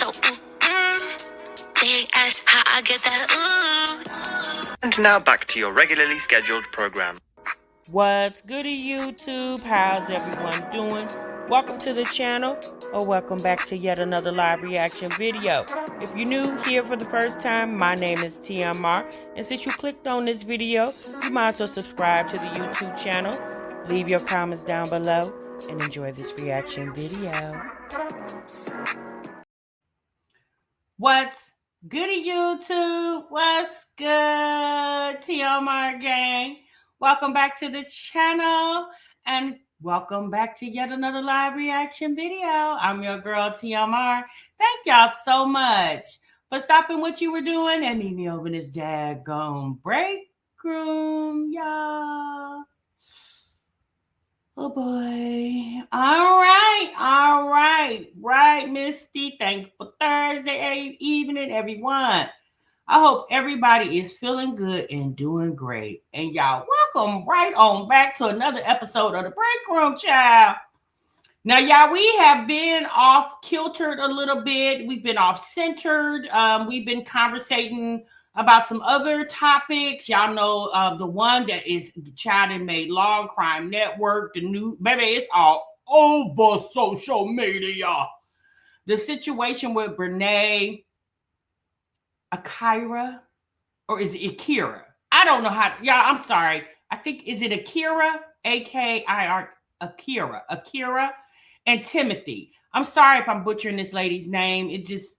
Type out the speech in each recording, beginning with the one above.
Big ass, how I get that ooh. And now back to your regularly scheduled program. What's goody YouTube? How's everyone doing? Welcome to the channel, or welcome back to yet another live reaction video. If you're new here for the first time, my name is TMR, and since you clicked on this video, you might as well subscribe to the YouTube channel, leave your comments down below, and enjoy this reaction video. What's goody YouTube? What's good, TMR gang? Welcome back to the channel, and welcome back to yet another live reaction video. I'm your girl, TMR. Thank y'all so much for stopping what you were doing and meet me over in this daggone break room, y'all. Oh boy. All right, Misty. Thankful Thursday evening, everyone. I hope everybody is feeling good and doing great. And y'all, welcome right on back to another episode of the Break Room, child. Now, y'all, we have been off kiltered a little bit. We've been off centered. We've been conversating about some other topics. Y'all know the one that is child and made Law Crime Network, the new, baby, it's all over social media. The situation with Brene Akira, or is it Akira? I don't know how. Yeah, I'm sorry. I think, is it Akira? A-K-I-R, Akira, and Timothy. I'm sorry if I'm butchering this lady's name. It just,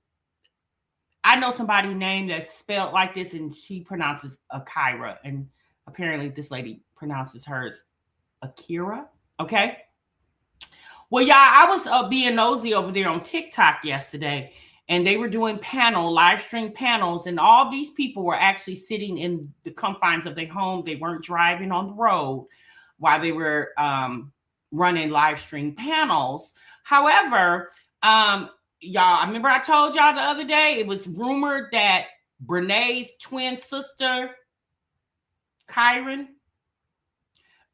I know somebody's name that's spelled like this, and she pronounces Akira, and apparently this lady pronounces hers Akira. Okay. Well, y'all, I was being nosy over there on TikTok yesterday, and they were doing live stream panels, and all these people were actually sitting in the confines of their home. They weren't driving on the road while they were running live stream panels. However, y'all, I remember I told y'all the other day, it was rumored that Brene's twin sister, Corinne,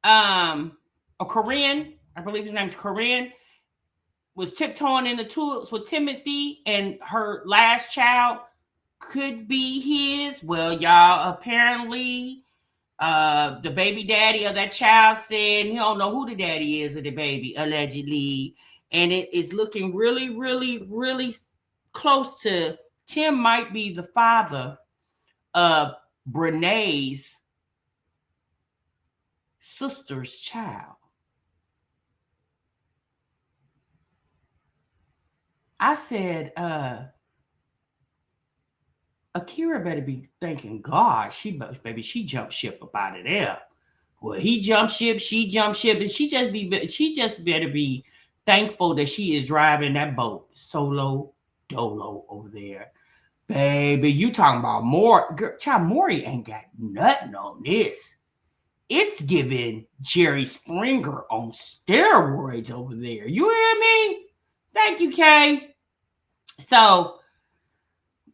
or Corinne, I believe his name's Corinne, was tiptoeing in the tulips with Timothy, and her last child could be his. Well, y'all, apparently the baby daddy of that child said he don't know who the daddy is of the baby, allegedly. And it is looking really, really, really close to Tim might be the father of Brene's sister's child. I said, Akira better be thanking God. She jumped ship up out of there. Well, he jumped ship, she jumped ship, and she just better be thankful that she is driving that boat solo dolo over there. Baby, you talking about Maury ain't got nothing on this. It's giving Jerry Springer on steroids over there. You hear me? Thank you, Kay. So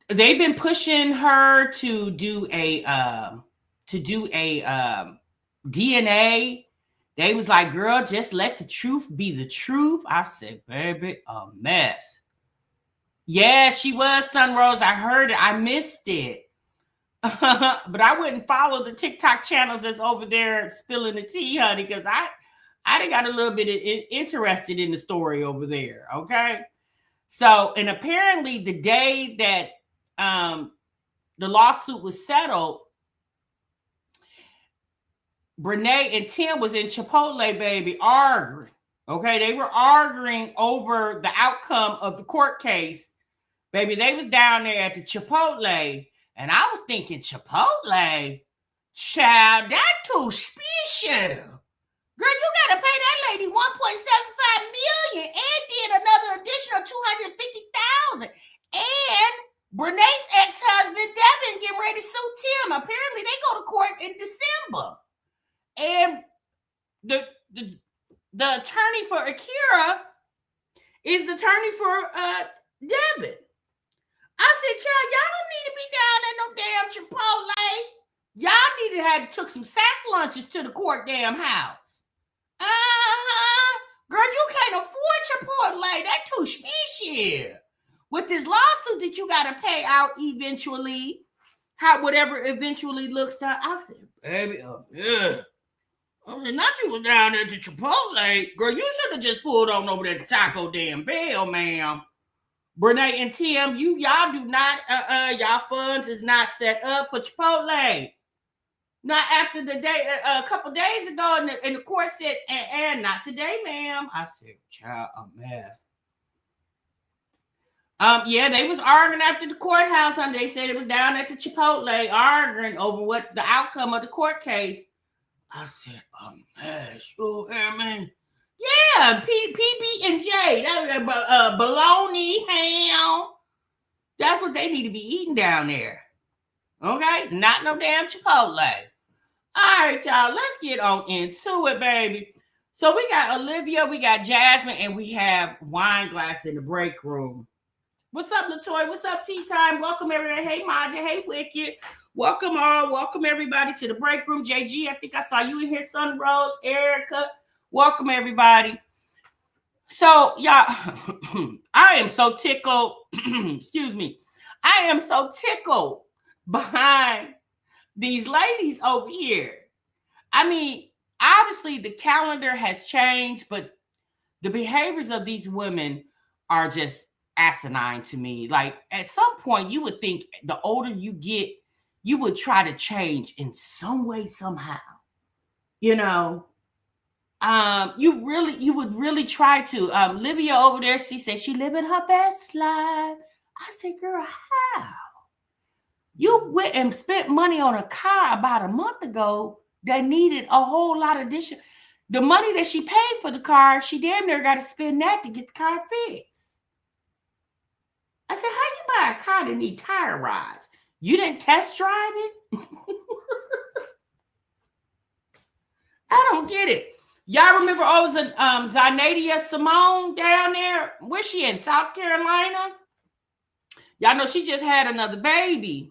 they've been pushing her to do a DNA. They was like, girl, just let the truth be the truth. I said, baby, a mess. Yeah, she was, Sunrose. I heard it. I missed it. But I wouldn't follow the TikTok channels that's over there spilling the tea, honey, because I done got a little bit interested in the story over there, okay? So, and apparently the day that the lawsuit was settled, Brene and Tim was in Chipotle, baby, arguing. Okay, they were arguing over the outcome of the court case. Baby, they was down there at the Chipotle, and I was thinking, Chipotle? Child, that too special. Girl, you gotta pay that lady $1.75 million and then another additional $250,000. And Brene's ex-husband, Devin, getting ready to sue Tim. Apparently, they go to court in December. And the attorney for Akira is the attorney for Devin. I said, child, y'all don't need to be down at no damn Chipotle. Y'all need to have took some sack lunches to the court damn house. Girl, you can't afford Chipotle. That too special. with this lawsuit that you got to pay out eventually, how whatever eventually looks to. I said, baby, yeah. I mean, not you was down there to Chipotle. Girl, you should have just pulled on over there to Taco damn Bell, ma'am. Brene and Tim, y'all do not, y'all funds is not set up for Chipotle. Not after the day, a couple days ago, and the court said, and not today, ma'am. I said, child, I'm mad. Yeah, they was arguing after the courthouse, and they said it was down at the Chipotle arguing over what the outcome of the court case. I said, I'm mad. Sure, man. Yeah, PB and J. That bologna, ham. That's what they need to be eating down there. Okay? Not no damn Chipotle. All right, y'all. Let's get on into it, baby. So we got Olivia, we got Jasmine, and we have Wineglass in the break room. What's up, LaToya? What's up, Tea Time? Welcome, everybody. Hey, Maja. Hey, Wicked. Welcome all. Welcome, everybody, to the break room. JG, I think I saw you in here. Sunrose, Erica. Welcome, everybody. So, y'all, I am so tickled. Excuse me. I am so tickled behind these ladies over here. I mean, obviously, the calendar has changed, but the behaviors of these women are just asinine to me. Like, at some point, you would think the older you get, you would try to change in some way, somehow. You know, you would really try to. Livia over there, she said she living her best life. I said, girl, how? You went and spent money on a car about a month ago that needed a whole lot of addition. The money that she paid for the car, she damn near got to spend that to get the car fixed. I said, how you buy a car that need tire rods? You didn't test drive it? I don't get it. Y'all remember Zanadia Simone down there? Where's she in? South Carolina? Y'all know she just had another baby.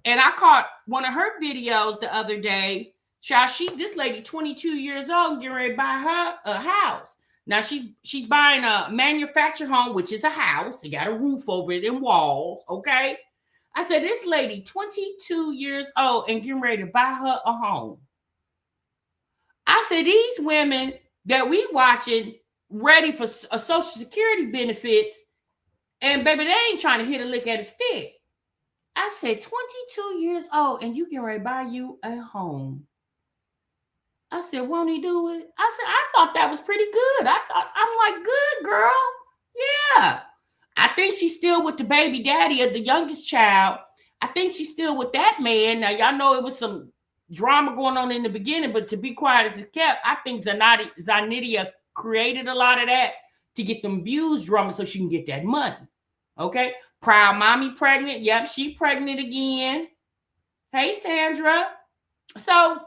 And I caught one of her videos the other day. This lady, 22 years old, getting ready to buy her a house. Now she's buying a manufactured home, which is a house. It got a roof over it and walls, okay? I said, this lady, 22 years old, and getting ready to buy her a home. I said, these women that we watching ready for a Social Security benefits, and baby, they ain't trying to hit a lick at a stick. I said, 22 years old, and you getting ready to buy you a home. I said, won't he do it? I said, I thought that was pretty good. I'm like, good, girl. Yeah. I think she's still with the baby daddy of the youngest child. I think she's still with that man. Now, y'all know it was some drama going on in the beginning, but to be quiet as it kept, I think Zanidia created a lot of that to get them views drumming so she can get that money. Okay? Proud mommy pregnant. Yep, she pregnant again. Hey, Sandra. So,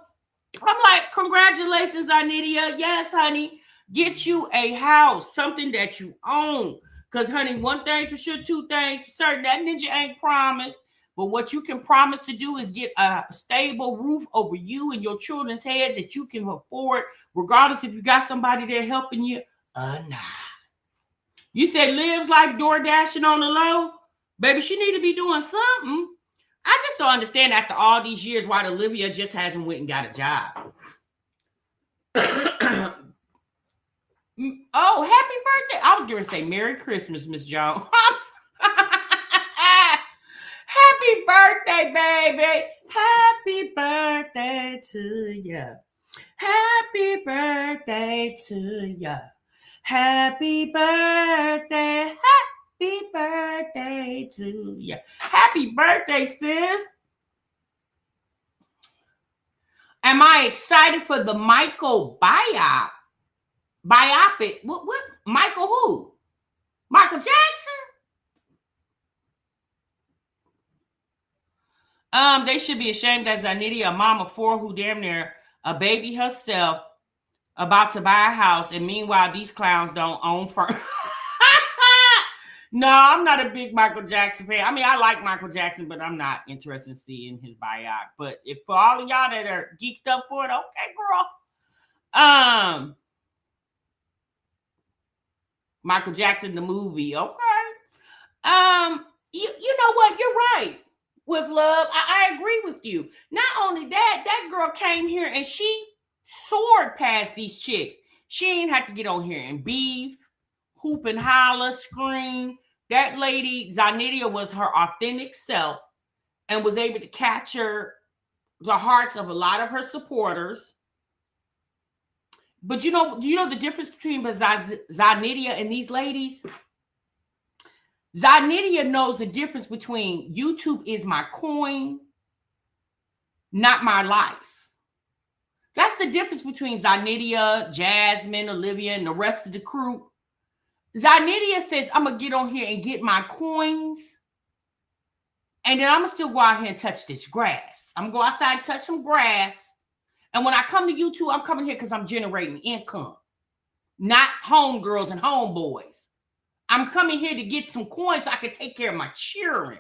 I'm like, congratulations, Zanidia. Yes, honey. Get you a house, something that you own. Because, honey, one thing for sure, two things for certain. That ninja ain't promised. But what you can promise to do is get a stable roof over you and your children's head that you can afford, regardless if you got somebody there helping you or not. You said Liv's like door dashing on the low? Baby, she need to be doing something. I just don't understand after all these years why Olivia just hasn't went and got a job. Oh, happy birthday. I was going to say Merry Christmas, Miss Jones. Happy birthday, baby. Happy birthday to you. Happy birthday to you. Happy birthday. Happy birthday to you. Happy birthday, sis. Am I excited for the Michael biopic? What? Michael who? Michael Jackson? They should be ashamed that Zanidia, a mom of four who damn near a baby herself, about to buy a house, and meanwhile these clowns don't own first. No, I'm not a big Michael Jackson fan. I mean, I like Michael Jackson, but I'm not interested in seeing his biopic. But if for all of y'all that are geeked up for it, okay, girl. Michael Jackson, the movie, okay. You know what? You're right. With love, I agree with you. Not only that, that girl came here and she soared past these chicks. She ain't have to get on here and beef, hoop and holler, scream. That lady, Zanidia, was her authentic self and was able to capture the hearts of a lot of her supporters. But do you know the difference between Zanidia and these ladies? Zanidia knows the difference between YouTube is my coin, not my life. That's the difference between Zanidia, Jasmine, Olivia, and the rest of the crew. Zanidia says, I'm going to get on here and get my coins, and then I'm going to still go out here and touch this grass. I'm going to go outside and touch some grass. And when I come to YouTube, I'm coming here because I'm generating income, not homegirls and homeboys. I'm coming here to get some coins so I can take care of my children.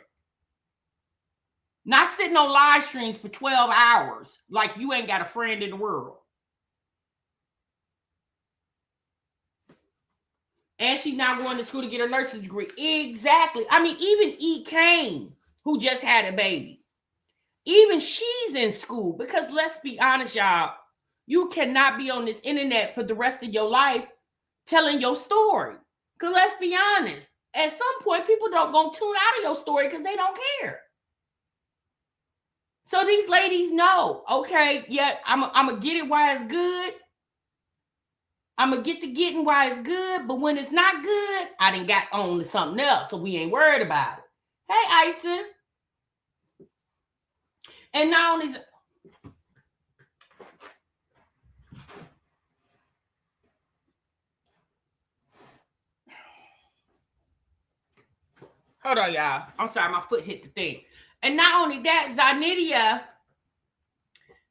Not sitting on live streams for 12 hours like you ain't got a friend in the world. And she's now going to school to get her nursing degree. Exactly. I mean, even E. Kane, who just had a baby, even she's in school. Because let's be honest, y'all, you cannot be on this internet for the rest of your life telling your story. Because let's be honest, at some point, people don't go tune out of your story because they don't care. So these ladies know, okay, yeah, I'm going to get it while it's good. I'm going to get the getting while it's good. But when it's not good, I done got on to something else. So we ain't worried about it. Hey, Isis. And not only... Hold on, y'all. I'm sorry, my foot hit the thing. And not only that, Zanidia,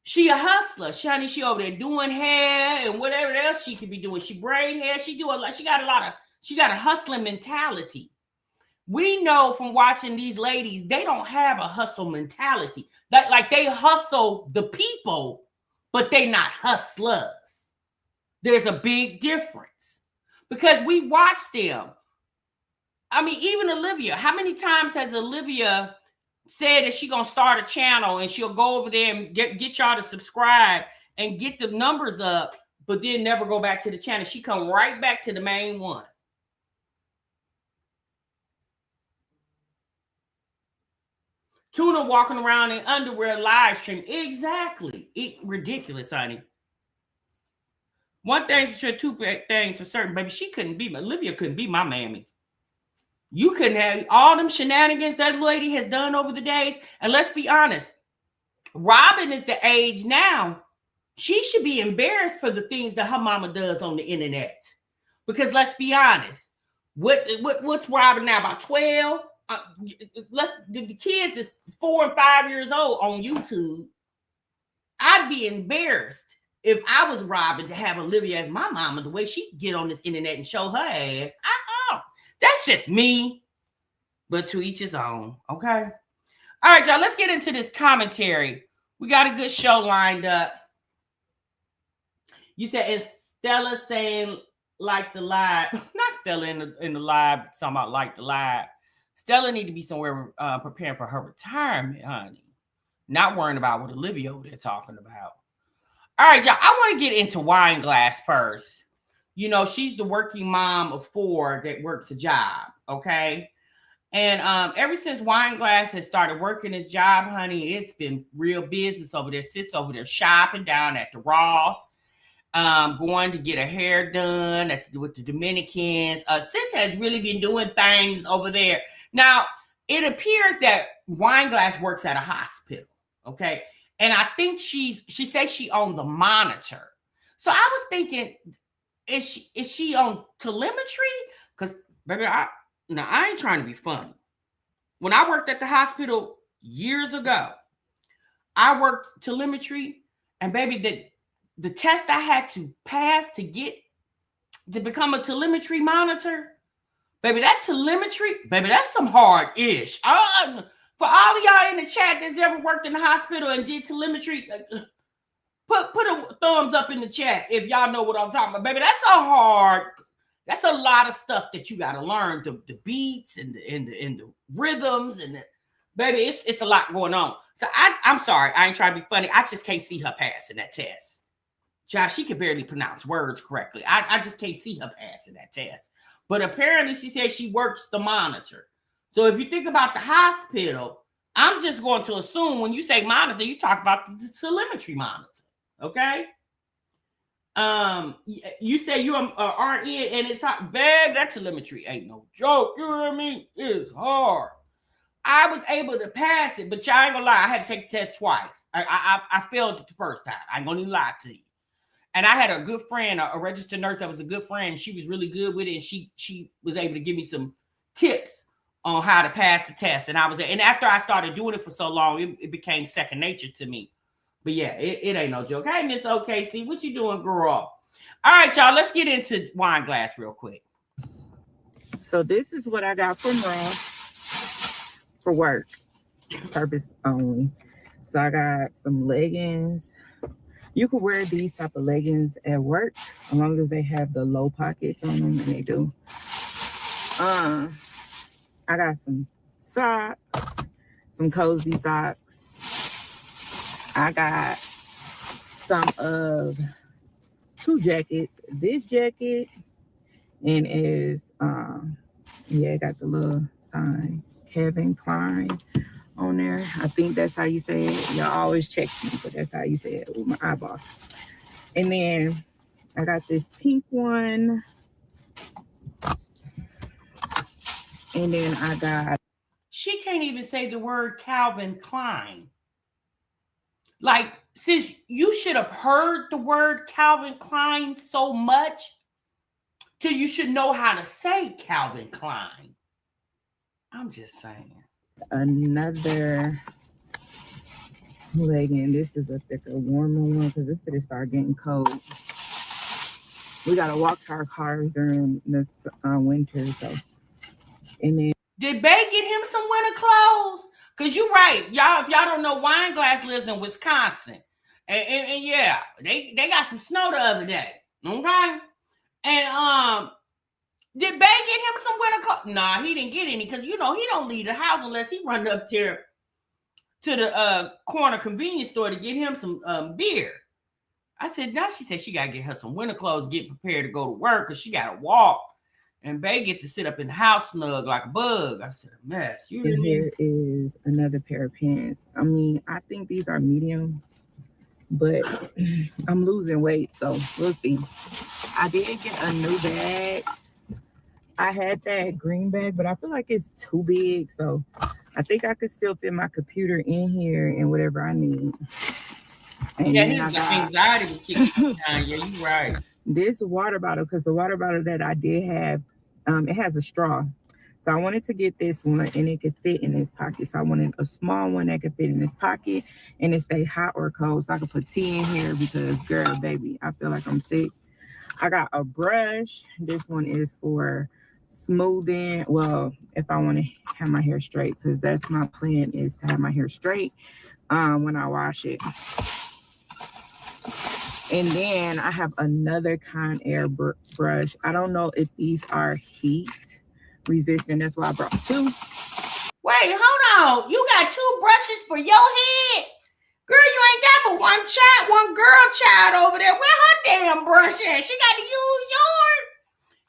she a hustler. She over there doing hair and whatever else she could be doing. She braid hair. She do a lot. She got a hustling mentality. We know from watching these ladies, they don't have a hustle mentality. Like they hustle the people, but they not hustlers. There's a big difference because we watch them. I mean, even Olivia, how many times has Olivia said that she's going to start a channel and she'll go over there and get y'all to subscribe and get the numbers up, but then never go back to the channel? She come right back to the main one. Tuna walking around in underwear live stream. Exactly. Ridiculous, honey. One thing for sure, two things for certain, baby. Olivia couldn't be my mammy. You couldn't have all them shenanigans that lady has done over the days. And let's be honest, Robin is the age now. She should be embarrassed for the things that her mama does on the internet. Because let's be honest, what's Robin now, about 12? The kids is 4 and 5 years old on YouTube. I'd be embarrassed if I was Robin to have Olivia as my mama, the way she get on this internet and show her ass. That's just me, but to each his own, okay? All right, y'all, let's get into this commentary. We got a good show lined up. You said, is Stella saying like the live? Not Stella in the live, talking about like the live. Stella need to be somewhere preparing for her retirement, honey. Not worrying about what Olivia over there talking about. All right, y'all, I want to get into Wineglass first. You know, she's the working mom of 4 that works a job, okay? And ever since Wineglass has started working his job, honey, it's been real business over there. Sis over there shopping down at the Ross, going to get her hair done with the Dominicans. Sis has really been doing things over there. Now, it appears that Wineglass works at a hospital, okay? And I think she says she on the monitor. So I was thinking, is she on telemetry? Because, baby, I ain't trying to be funny. When I worked at the hospital years ago, I worked telemetry, and baby, the test I had to pass to become a telemetry monitor, baby, that telemetry, baby, that's some hard-ish. For all of y'all in the chat that's ever worked in the hospital and did telemetry, put a thumbs up in the chat if y'all know what I'm talking about. Baby, that's a hard, That's a lot of stuff that you got to learn, the beats and the rhythms and baby, it's a lot going on. So I'm sorry, I ain't trying to be funny. I just can't see her passing that test. Josh, she can barely pronounce words correctly. I just can't see her passing that test. But apparently she said she works the monitor. So if you think about the hospital, I'm just going to assume when you say monitor, you talk about the telemetry monitor. Okay? You say you're an RN and it's hot. Bad, that telemetry ain't no joke. You know what I mean? It's hard. I was able to pass it, but y'all ain't gonna lie. I had to take the test twice. I failed it the first time. I ain't gonna even lie to you. And I had a good friend, a registered nurse that was a good friend. She was really good with it. And she was able to give me some tips on how to pass the test. And after I started doing it for so long, it became second nature to me. But yeah, it ain't no joke. Hey, Miss OKC, what you doing, girl? All right, y'all, let's get into Wineglass real quick. So this is what I got from Ross for work purpose only. So I got some leggings. You can wear these type of leggings at work as long as they have the low pockets on them, and they do. I got some socks, some cozy socks. I got some of 2 jackets. This jacket and is it got the little sign Kevin Klein on there. I think that's how you say it. Y'all always check me, but that's how you say it with my eyeballs. And then I got this pink one. And then I got... She can't even say the word Calvin Klein. Like, sis, you should have heard the word Calvin Klein so much till you should know how to say Calvin Klein. I'm just saying. Another legging. This is a thicker, warmer one because it's going to start getting cold. We got to walk to our cars during this winter. So, and then did Bay get him some winter clothes? Because you're right. Y'all, if y'all don't know, Wineglass lives in Wisconsin. And yeah, they got some snow the other day. Okay? And did Bay get him some winter clothes? Nah, he didn't get any because he don't leave the house unless he run up to the corner convenience store to get him some beer. I said, now she said she got to get her some winter clothes, get prepared to go to work because she got to walk. And Bay get to sit up in the house snug like a bug. I said, a mess. Here is another pair of pants. I mean, I think these are medium, but I'm losing weight, so we'll see. I did get a new bag. I had that green bag, but I feel like it's too big, so I think I could still fit my computer in here and whatever I need. And yeah, his anxiety was kicking down. Yeah, you're right. This water bottle, because the water bottle that I did have, it has a straw. So I wanted to get this one, and it could fit in this pocket. So I wanted a small one that could fit in this pocket, and it stay hot or cold. So I could put tea in here because, girl, baby, I feel like I'm sick. I got a brush. This one is for smoothing. Well, if I want to have my hair straight, because that's my plan, is to have my hair straight when I wash it. And then I have another Conair brush. I don't know if these are heat resistant. That's why I brought 2. Wait, hold on. You got 2 brushes for your head? Girl, you ain't got but one girl child over there. Where her damn brush at? She got to use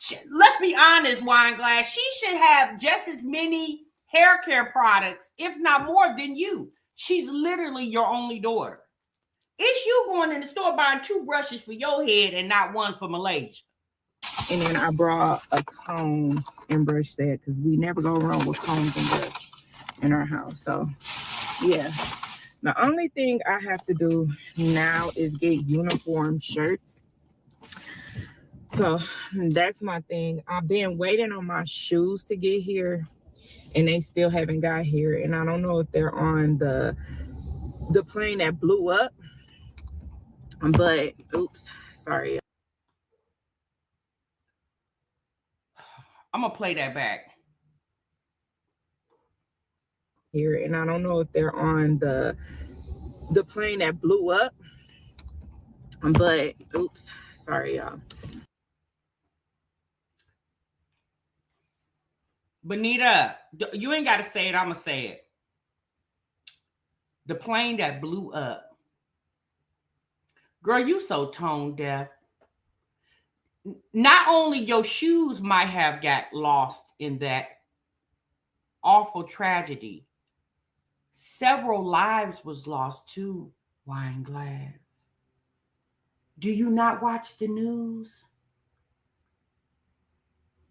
yours. Let's be honest, Wineglass. She should have just as many hair care products, if not more, than you. She's literally your only daughter. It's you going in the store buying 2 brushes for your head and not one for Malaysia. And then I brought a comb and brush set because we never go wrong with combs and brush in our house. So, yeah. The only thing I have to do now is get uniform shirts. So, that's my thing. I've been waiting on my shoes to get here, and they still haven't got here. And I don't know if they're on the plane that blew up. But, oops, sorry. I'm going to play that back. Here, and I don't know if they're on the plane that blew up. But, oops, sorry, y'all. Benita, you ain't got to say it. I'm going to say it. The plane that blew up. Girl, you so tone deaf. Not only your shoes might have got lost in that awful tragedy, several lives was lost too, Wineglass. Do you not watch the news?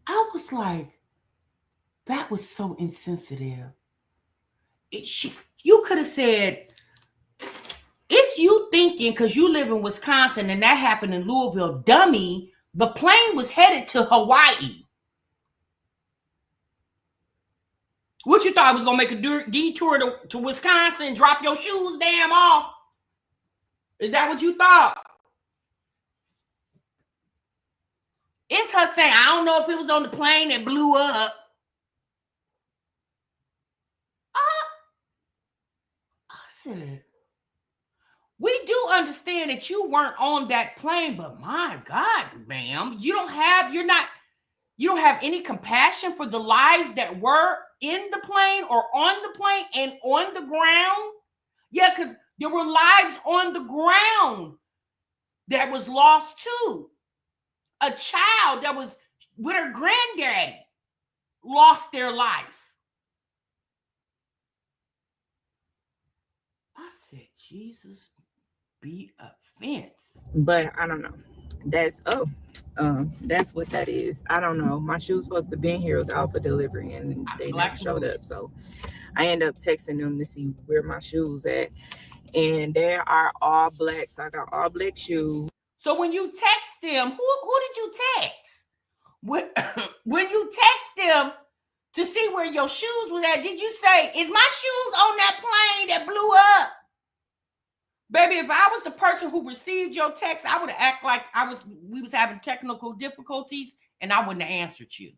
I was like, that was so insensitive. You could have said, it's you thinking because you live in Wisconsin and that happened in Louisville. Dummy, the plane was headed to Hawaii. What you thought, was going to make a detour to Wisconsin, drop your shoes damn off? Is that what you thought? It's her saying, I don't know if it was on the plane that blew up. I said, we do understand that you weren't on that plane, but my God, ma'am, you don't have any compassion for the lives that were in the plane or on the plane and on the ground. Yeah, because there were lives on the ground that was lost too. A child that was with her granddaddy lost their life. I said, Jesus beat a fence. But I don't know. That's what that is. I don't know. My shoes supposed to be in here. It was out for delivery and they never showed up. So I end up texting them to see where my shoes at. And they are all black. So I got all black shoes. So when you text them, who did you text? When you text them to see where your shoes was at, did you say, is my shoes on that plane that blew up? Baby, if I was the person who received your text, I would act like we was having technical difficulties and I wouldn't have answered you.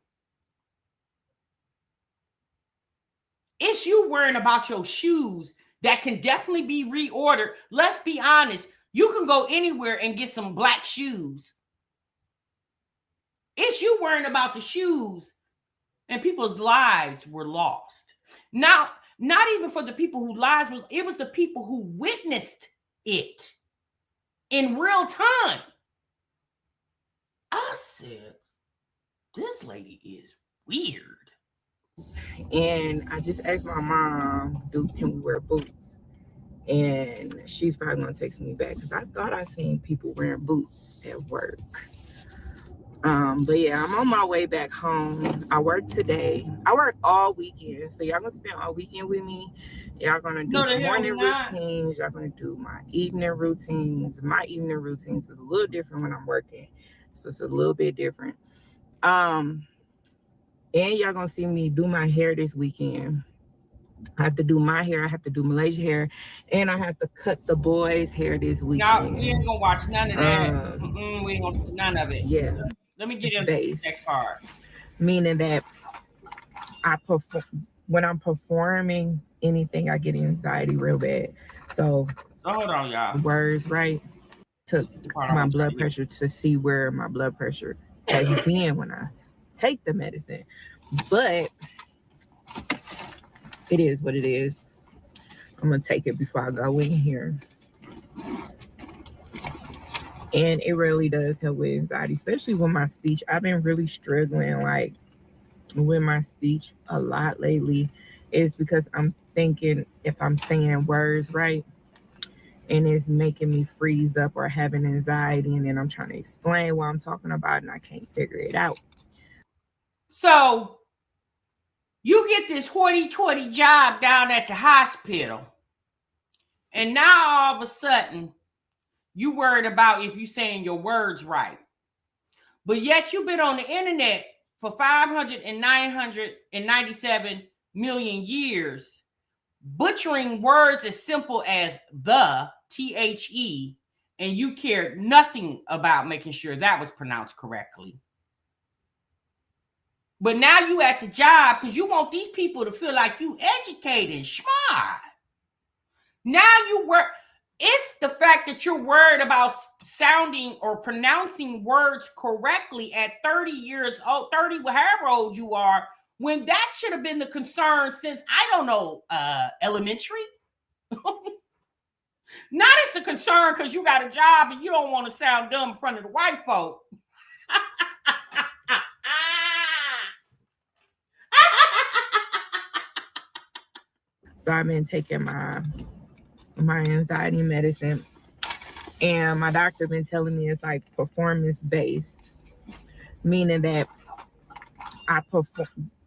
It's you worrying about your shoes that can definitely be reordered. Let's be honest. You can go anywhere and get some black shoes. It's you worrying about the shoes and people's lives were lost. Now, not even for the people whose lives it was the people who witnessed it in real time. I said, this lady is weird. And I just asked my mom, can we wear boots? And she's probably gonna text me back because I thought I seen people wearing boots at work. But yeah, I'm on my way back home. I work today. I work all weekend. So y'all gonna spend all weekend with me. Y'all gonna do morning routines. Y'all gonna do my evening routines. My evening routines is a little different when I'm working. So it's a little bit different. And y'all gonna see me do my hair this weekend. I have to do my hair. I have to do Malaysia hair. And I have to cut the boys' hair this weekend. No, we ain't gonna watch none of that. We ain't gonna see none of it. Yeah. Let me get into the next part. Meaning that when I'm performing anything, I get anxiety real bad. So hold on, y'all. Words, right? Took my blood pressure to see where my blood pressure has been when I take the medicine. But it is what it is. I'm gonna take it before I go in here. And it really does help with anxiety, especially with my speech. I've been really struggling like with my speech a lot lately. It's because I'm thinking if I'm saying words right, and it's making me freeze up or having anxiety, and then I'm trying to explain what I'm talking about and I can't figure it out. So you get this hoity-toity job down at the hospital, and now all of a sudden you worried about if you're saying your words right. But yet you've been on the internet for 997 million years, butchering words as simple as the, T-H-E, and you cared nothing about making sure that was pronounced correctly. But now you at the job because you want these people to feel like you educated and smart. Now you work. It's the fact that you're worried about sounding or pronouncing words correctly at 30 years old, 30, however old you are, when that should have been the concern since, I don't know, elementary. Not it's a concern because you got a job and you don't want to sound dumb in front of the white folk. So I've been taking my anxiety medicine, and my doctor been telling me it's like performance based, meaning that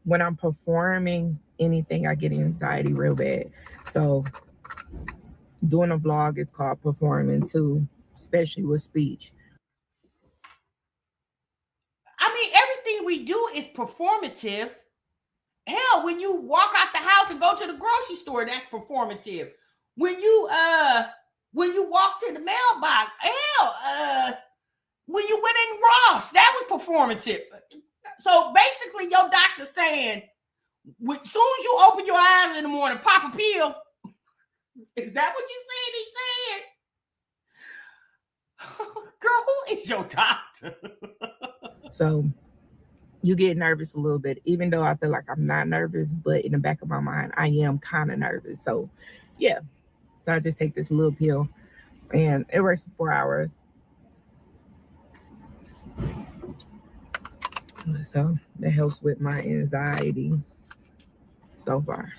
when I'm performing anything, I get anxiety real bad. So doing a vlog is called performing too, especially with speech. I mean, everything we do is performative. Hell, when you walk out the house and go to the grocery store, that's performative. When you walk to the mailbox, hell, when you went in Ross, that was performative. So basically, your doctor's saying, as soon as you open your eyes in the morning, pop a pill. Is that what you said? He said, girl, who is your doctor? So you get nervous a little bit, even though I feel like I'm not nervous, but in the back of my mind, I am kind of nervous. So yeah, so I just take this little pill and it works for 4 hours. So that helps with my anxiety so far.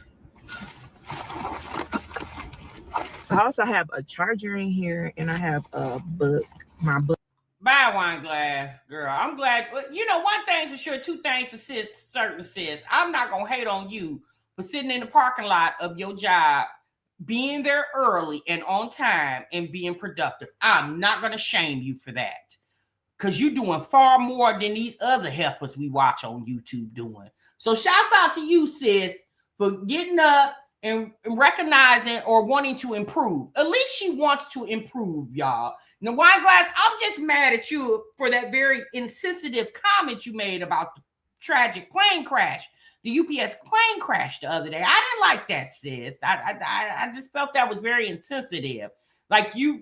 I also have a charger in here, and I have a book, my book. Buy a wine glass, girl. I'm glad. You know, one thing's for sure, two things for certain, sis. I'm not going to hate on you for sitting in the parking lot of your job, being there early and on time and being productive. I'm not going to shame you for that, because you're doing far more than these other heifers we watch on YouTube doing. So shouts out to you, sis, for getting up and recognizing or wanting to improve. At least she wants to improve, y'all. Now, Wineglass, I'm just mad at you for that very insensitive comment you made about the tragic plane crash, the UPS plane crash the other day. I didn't like that, sis. I just felt that was very insensitive. Like you're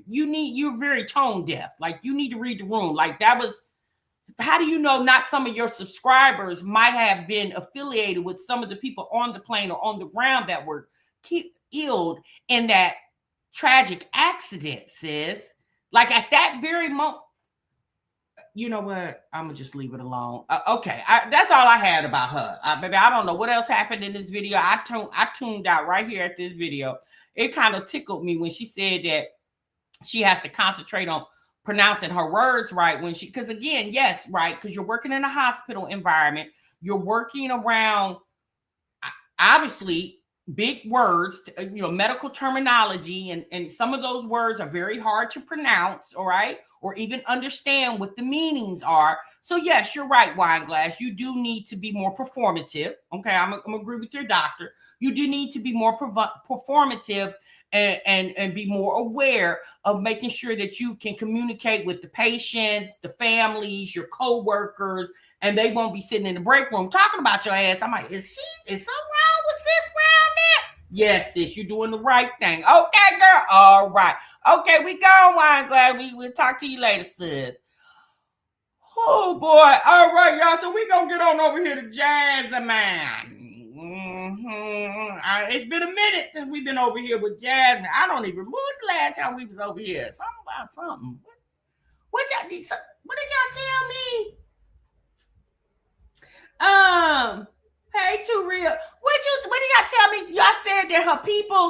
very tone deaf. Like you need to read the room. Like that was, how do you know not some of your subscribers might have been affiliated with some of the people on the plane or on the ground that were killed in that tragic accident, sis? Like at that very moment, you know what? I'm gonna just leave it alone. Okay, that's all I had about her. Baby, I don't know what else happened in this video. I tuned out right here at this video. It kind of tickled me when she said that she has to concentrate on pronouncing her words right when she, because again, yes, right, because you're working in a hospital environment, you're working around obviously big words, you know, medical terminology, and some of those words are very hard to pronounce, all right, or even understand what the meanings are. So yes, you're right, Wineglass, you do need to be more performative. Okay, I'm agree with your doctor. You do need to be more performative and be more aware of making sure that you can communicate with the patients, the families, your co-workers, and they won't be sitting in the break room talking about your ass. I'm like, is something wrong with sis around there? Yes, sis, you're doing the right thing. Okay, girl. All right. Okay, we gone, Wineglass. We'll talk to you later, sis. Oh boy. All right, y'all. So we gonna get on over here to Jasmine. It's been a minute since we've been over here with Jasmine. I don't even remember the last time we was over here. Something about something. What did y'all tell me? Hey, Too Real. What did y'all tell me? Y'all said that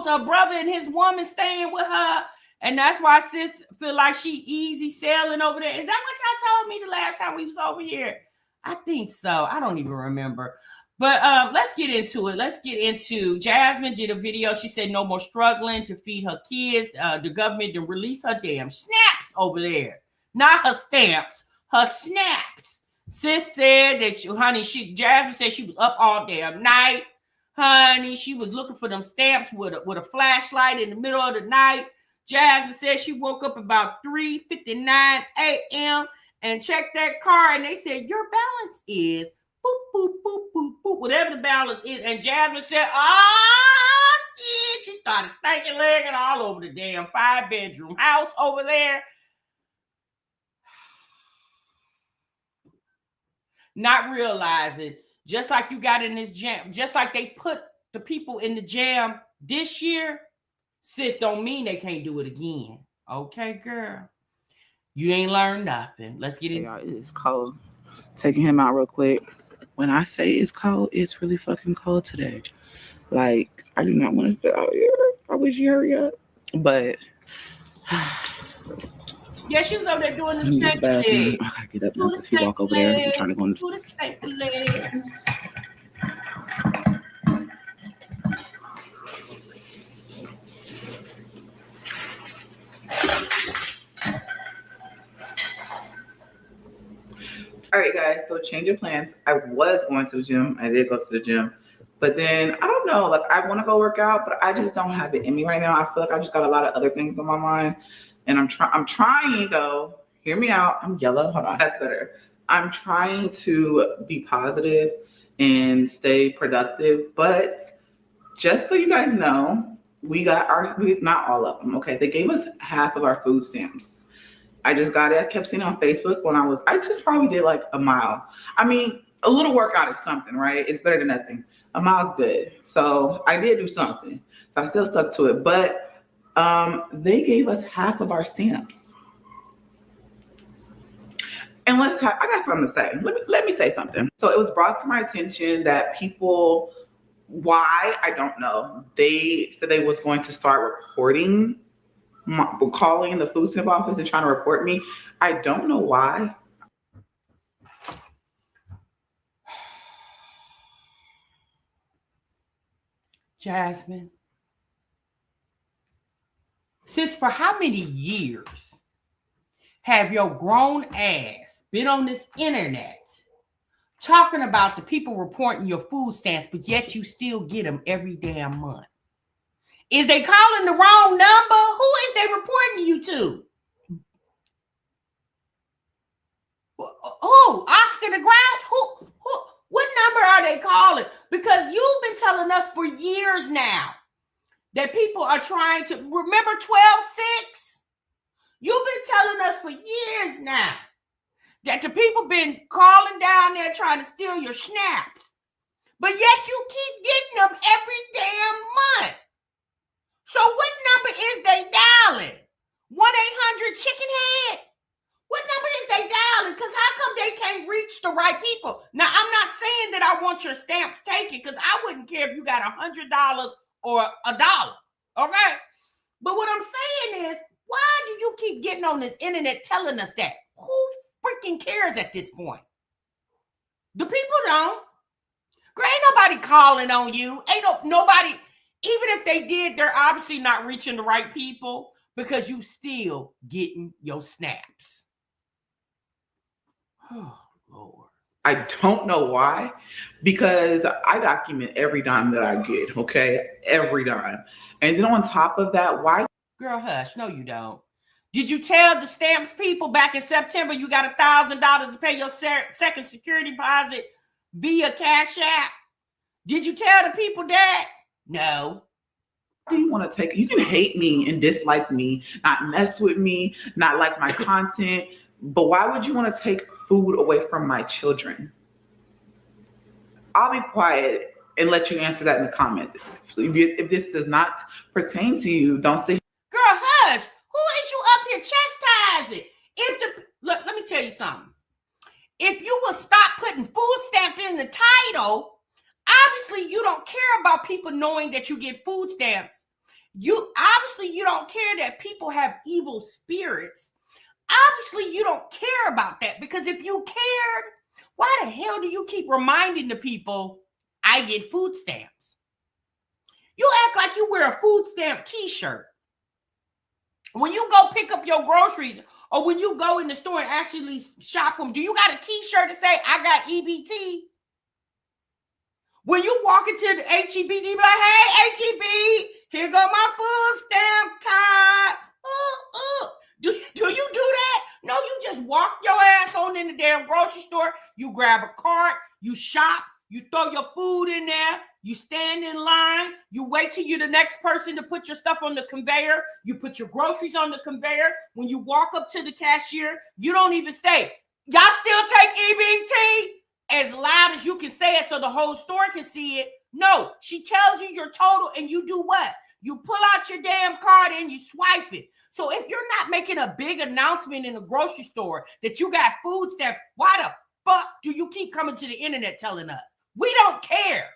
her brother and his woman staying with her, and that's why sis feel like she easy sailing over there. Is that what y'all told me the last time we was over here? I think so. I don't even remember. But let's get into it. Let's get into Jasmine did a video. She said no more struggling to feed her kids. The government to release her damn snaps over there. Not her stamps, her snaps. Sis said that Jasmine said she was up all damn night. Honey, she was looking for them stamps with a flashlight in the middle of the night. Jasmine said she woke up about 3:59 a.m. and checked that car, and they said your balance is boop, boop, boop, boop, boop, whatever the balance is. And Jasmine said, oh, shit. She started stanking legging all over the damn 5-bedroom house over there. Not realizing Just like you got in this jam, just like they put the people in the jam this year, sis, don't mean they can't do it again. Okay, girl. You ain't learned nothing. Let's get into it. It's cold. Taking him out real quick. When I say it's cold, it's really fucking cold today. Like, I do not want to sit out here. I wish you hurry up. But yeah, she was over there doing the stank leg. I gotta get up now if you walk over there. I'm trying to go into the stank leg. All right, guys, so change of plans. I was going to the gym. I did go to the gym. But then, I don't know, like, I want to go work out, but I just don't have it in me right now. I feel like I just got a lot of other things on my mind. And I'm trying, though. Hear me out. I'm yellow. Hold on. That's better. I'm trying to be positive and stay productive. But just so you guys know, not all of them, okay? They gave us half of our food stamps. I just got it. I kept seeing it on Facebook I just probably did like a mile. I mean, a little workout is something, right? It's better than nothing. A mile's good. So I did do something. So I still stuck to it. But they gave us half of our stamps. And I got something to say. Let me say something. So it was brought to my attention that people, why, I don't know. They said they was going to start reporting, calling the food stamp office and trying to report me. I don't know why. Jasmine, sis, for how many years have your grown ass been on this internet talking about the people reporting your food stamps, but yet you still get them every damn month? Is they calling the wrong number? Who is they reporting you to? Who? Oscar the Grouch? Who? What number are they calling? Because you've been telling us for years now that people are trying to, remember 12-6? You've been telling us for years now that the people been calling down there trying to steal your snaps. But yet you keep getting them every damn month. So what number is they dialing? 1-800-CHICKEN-HEAD? What number is they dialing? Because how come they can't reach the right people? Now, I'm not saying that I want your stamps taken, because I wouldn't care if you got $100 or $1. Okay? But what I'm saying is, why do you keep getting on this internet telling us that? Who freaking cares at this point? The people don't. Girl, ain't nobody calling on you. Ain't nobody, even if they did, they're obviously not reaching the right people because you still getting your snaps. Oh, Lord. I don't know why, because I document every dime that I get, okay? Every dime. And then on top of that, why? Girl, hush. No, you don't. Did you tell the stamps people back in September you got $1,000 to pay your second security deposit via Cash App? Did you tell the people that? No. Do you want to take? You can hate me and dislike me, not mess with me, not like my content, but why would you want to take food away from my children? I'll be quiet and let you answer that in the comments. If this does not pertain to you, don't say. Girl, hush. Who is you up here chastising? Look, let me tell you something. If you will stop putting food stamp in the title, obviously you don't care about people knowing that you get food stamps. You don't care that people have evil spirits. Obviously you don't care about that, because if you cared, why the hell do you keep reminding the people I get food stamps? You act like you wear a food stamp t-shirt. When you go pick up your groceries, or when you go in the store and actually shop them, do you got a t-shirt to say, I got EBT? When you walk into the HEB, you be like, hey, HEB, here go my food stamp card. Do you do that? No, you just walk your ass on in the damn grocery store. You grab a cart, you shop, you throw your food in there, you stand in line, you wait till you're the next person to put your stuff on the conveyor, you put your groceries on the conveyor. When you walk up to the cashier, you don't even say, y'all still take EBT? as loud as you can say it so the whole store can see it. No, she tells you your total and you do what? You pull out your damn card and you swipe it. So if you're not making a big announcement in a grocery store that you got food stamps, why the fuck do you keep coming to the internet telling us? We don't care.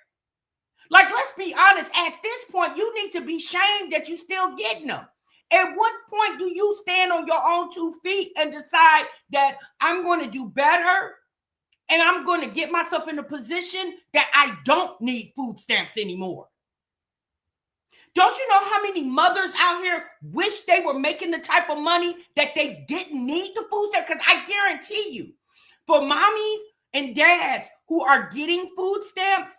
Like, let's be honest, at this point, you need to be shamed that you're still getting them. At what point do you stand on your own 2 feet and decide that I'm going to do better and I'm going to get myself in a position that I don't need food stamps anymore? Don't you know how many mothers out here wish they were making the type of money that they didn't need the food stamps? Because I guarantee you, for mommies and dads who are getting food stamps,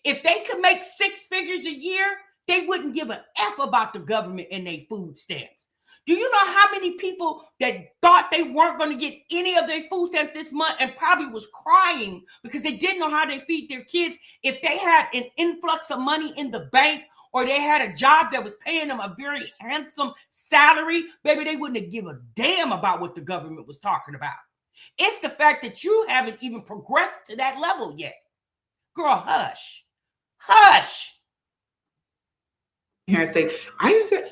if they could make 6 figures a year, they wouldn't give an F about the government and their food stamps. Do you know how many people that thought they weren't going to get any of their food stamps this month and probably was crying because they didn't know how they feed their kids if they had an influx of money in the bank or they had a job that was paying them a very handsome salary? Baby, they wouldn't have given a damn about what the government was talking about. It's the fact that you haven't even progressed to that level yet. Girl, hush. Hush. Here and say, I didn't say,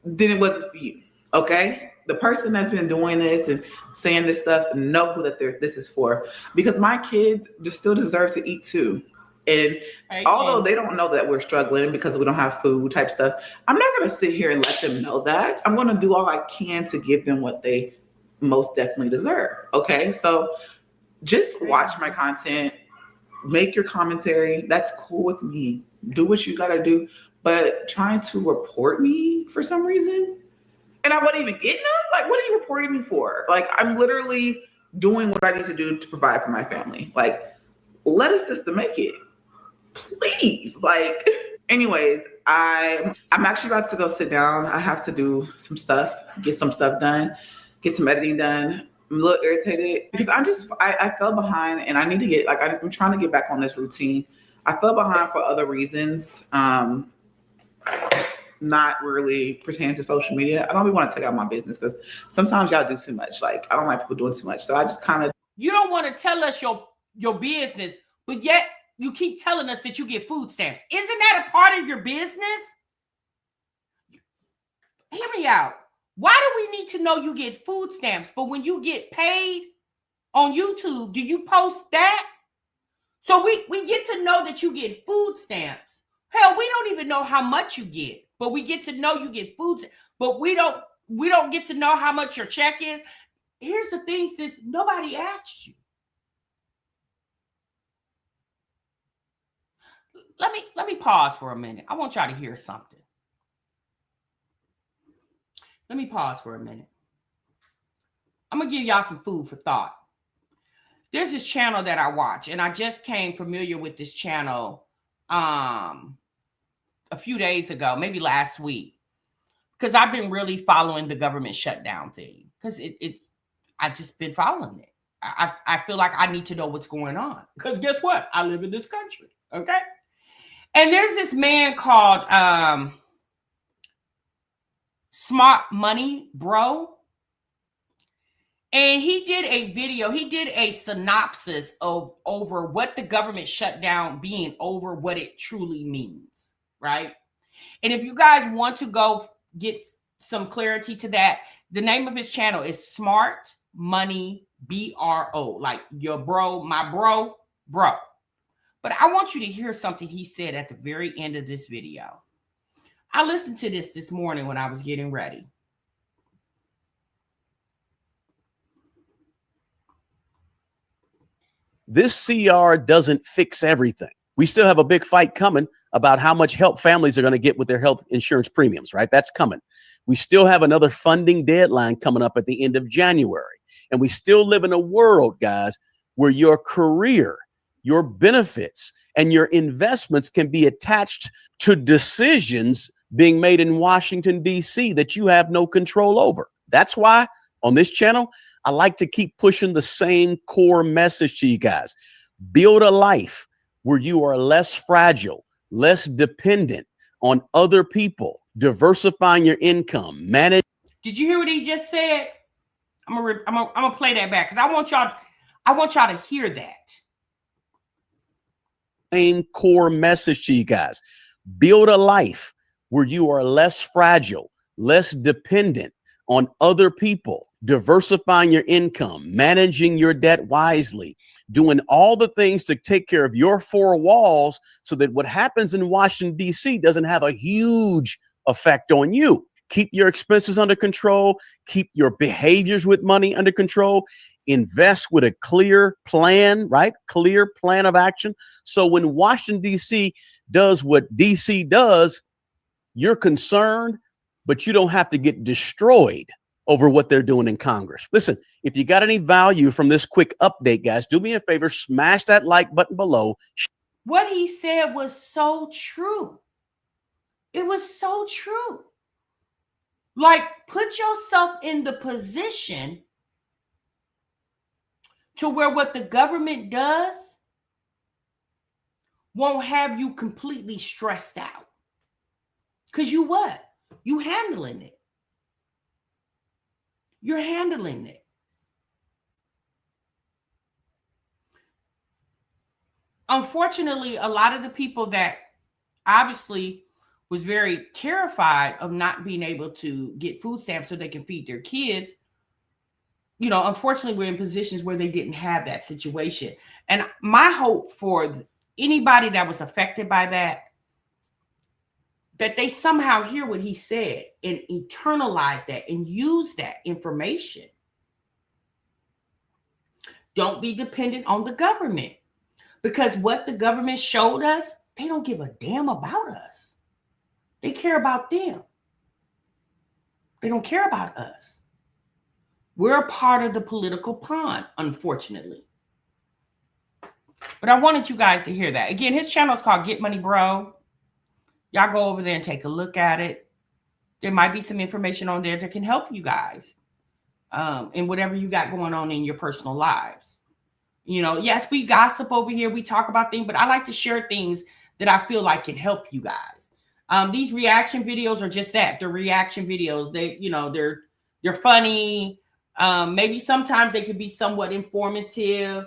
then it wasn't for you. Okay? The person that's been doing this and saying this stuff know who that this is for. Because my kids just still deserve to eat too. And although they don't know that we're struggling because we don't have food type stuff, I'm not going to sit here and let them know that. I'm going to do all I can to give them what they most definitely deserve. Okay? So just watch my content, make your commentary. That's cool with me. Do what you got to do. But trying to report me for some reason, and I wasn't even getting them? Like, what are you reporting me for? Like, I'm literally doing what I need to do to provide for my family. Like, let a sister make it. Please. Like, anyways, I'm actually about to go sit down. I have to do some stuff, get some stuff done, get some editing done. I'm a little irritated because I fell behind and I need to get, like, I'm trying to get back on this routine. I fell behind for other reasons. Not really pertaining to social media. I don't really want to take out my business because sometimes y'all do too much. Like, I don't like people doing too much. So I just kind of. You don't want to tell us your business, but yet you keep telling us that you get food stamps. Isn't that a part of your business? Hear me out. Why do we need to know you get food stamps? But when you get paid on YouTube, do you post that? So we get to know that you get food stamps. Hell, we don't even know how much you get, but we get to know you get food stamps. But we don't get to know how much your check is. Here's the thing, sis, nobody asked you. Let me pause for a minute. I want y'all to hear something. Let me pause for a minute. I'm going to give y'all some food for thought. There's this channel that I watch, and I just came familiar with this channel a few days ago, maybe last week, because I've been really following the government shutdown thing because I've just been following it. I feel like I need to know what's going on because guess what? I live in this country, okay? And there's this man called Smart Money Bro. And he did a video, he did a synopsis of over what the government shutdown being over, what it truly means, right? And if you guys want to go get some clarity to that, the name of his channel is Smart Money BRO, like your bro, my bro. But I want you to hear something he said at the very end of this video. I listened to this morning when I was getting ready. This CR doesn't fix everything. We still have a big fight coming about how much help families are going to get with their health insurance premiums, right? That's coming. We still have another funding deadline coming up at the end of January. And we still live in a world, guys, where your career, your benefits, and your investments can be attached to decisions being made in Washington, D.C. that you have no control over. That's why on this channel, I like to keep pushing the same core message to you guys. Build a life where you are less fragile, less dependent on other people, diversifying your income, manage. Did you hear what he just said? I'm gonna play that back because I want y'all. I want y'all to hear that. Main core message to you guys. Build a life where you are less fragile, less dependent on other people, diversifying your income, managing your debt wisely, doing all the things to take care of your four walls so that what happens in Washington, D.C. doesn't have a huge effect on you. Keep your expenses under control, keep your behaviors with money under control, invest with a clear plan, right? Clear plan of action. So when Washington, D.C. does what D.C. does, you're concerned, but you don't have to get destroyed over what they're doing in Congress. Listen, if you got any value from this quick update, guys, do me a favor, smash that like button below. What he said was so true. It was so true. Like, put yourself in the position to where what the government does won't have you completely stressed out. Because you what? You handling it. You're handling it. Unfortunately, a lot of the people that obviously was very terrified of not being able to get food stamps so they can feed their kids, you know, unfortunately, we're in positions where they didn't have that situation. And my hope for anybody that was affected by that they somehow hear what he said and internalize that and use that information. Don't be dependent on the government, because what the government showed us, they don't give a damn about us. They care about them. They don't care about us. We're a part of the political pond, unfortunately. But I wanted you guys to hear that. Again, his channel is called Get Money Bro. Y'all go over there and take a look at it. There might be some information on there that can help you guys in whatever you got going on in your personal lives. You know, yes, we gossip over here. We talk about things, but I like to share things that I feel like can help you guys. These reaction videos are just that. They're reaction videos. They, you know, they're funny. Maybe sometimes they could be somewhat informative.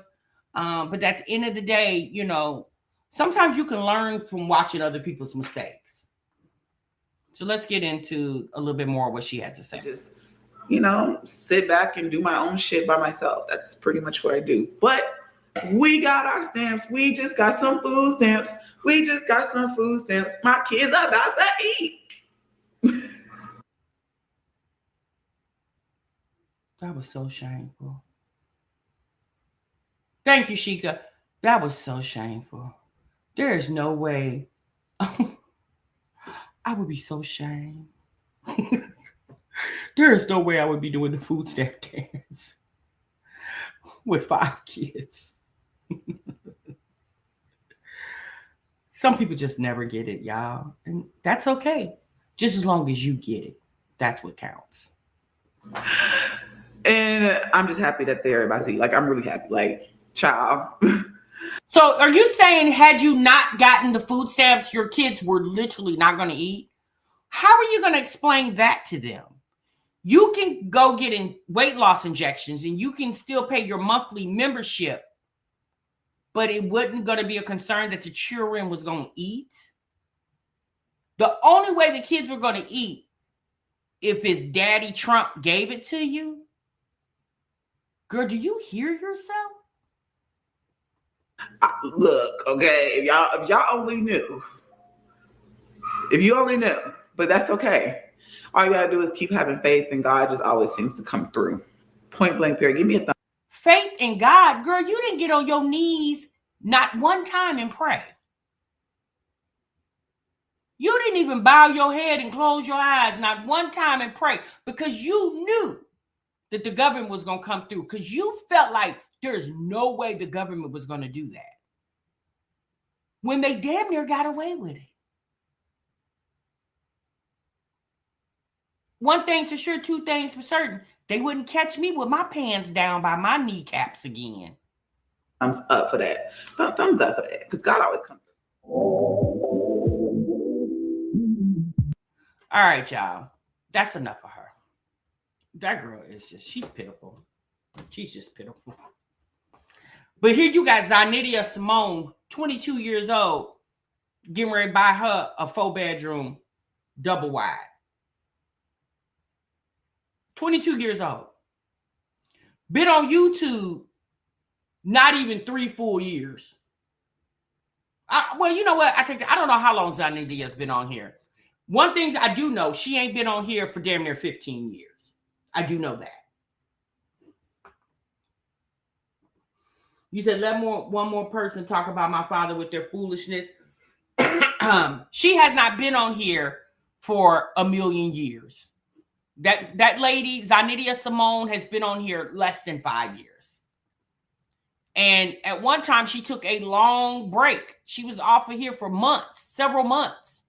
But at the end of the day, you know, sometimes you can learn from watching other people's mistakes. So let's get into a little bit more of what she had to say. Just, you know, sit back and do my own shit by myself. That's pretty much what I do. But we got our stamps. We just got some food stamps. We just got some food stamps. My kids are about to eat. That was so shameful. Thank you, Sheikah. That was so shameful. There is no way. I would be so ashamed. There is no way I would be doing the food stamp dance with 5 kids. Some people just never get it, y'all. And that's okay. Just as long as you get it. That's what counts. And I'm just happy that they're about to eat. Like, I'm really happy. Like, child. So are you saying had you not gotten the food stamps, your kids were literally not going to eat? How are you going to explain that to them? You can go get in weight loss injections and you can still pay your monthly membership, but it wasn't going to be a concern that the children was going to eat. The only way the kids were going to eat if his daddy Trump gave it to you. Girl, do you hear yourself? Look, okay, if y'all only knew. If you only knew, but that's okay. All you gotta do is keep having faith, and God just always seems to come through. Point blank period. Give me a thumb. Faith in God, girl, you didn't get on your knees not one time and pray. You didn't even bow your head and close your eyes not one time and pray, because you knew that the government was going to come through, because you felt like there's no way the government was going to do that when they damn near got away with it. One thing's for sure, 2 things for certain. They wouldn't catch me with my pants down by my kneecaps again. Thumbs up for that. Thumbs up for that, because God always comes through. All right, y'all. That's enough of her. That girl is just, she's pitiful. She's just pitiful. But here you got Zanidia Simone, 22 years old, getting ready to buy her a 4-bedroom double wide. 22 years old. Been on YouTube not even 3 full years. Well, you know what? I don't know how long Zanidia has been on here. One thing I do know, she ain't been on here for damn near 15 years. I do know that. You said one more person talk about my father with their foolishness. She has not been on here for a million years. That lady, Zanidia Simone, has been on here less than 5 years. And at one time, she took a long break. She was off of here for months, several months.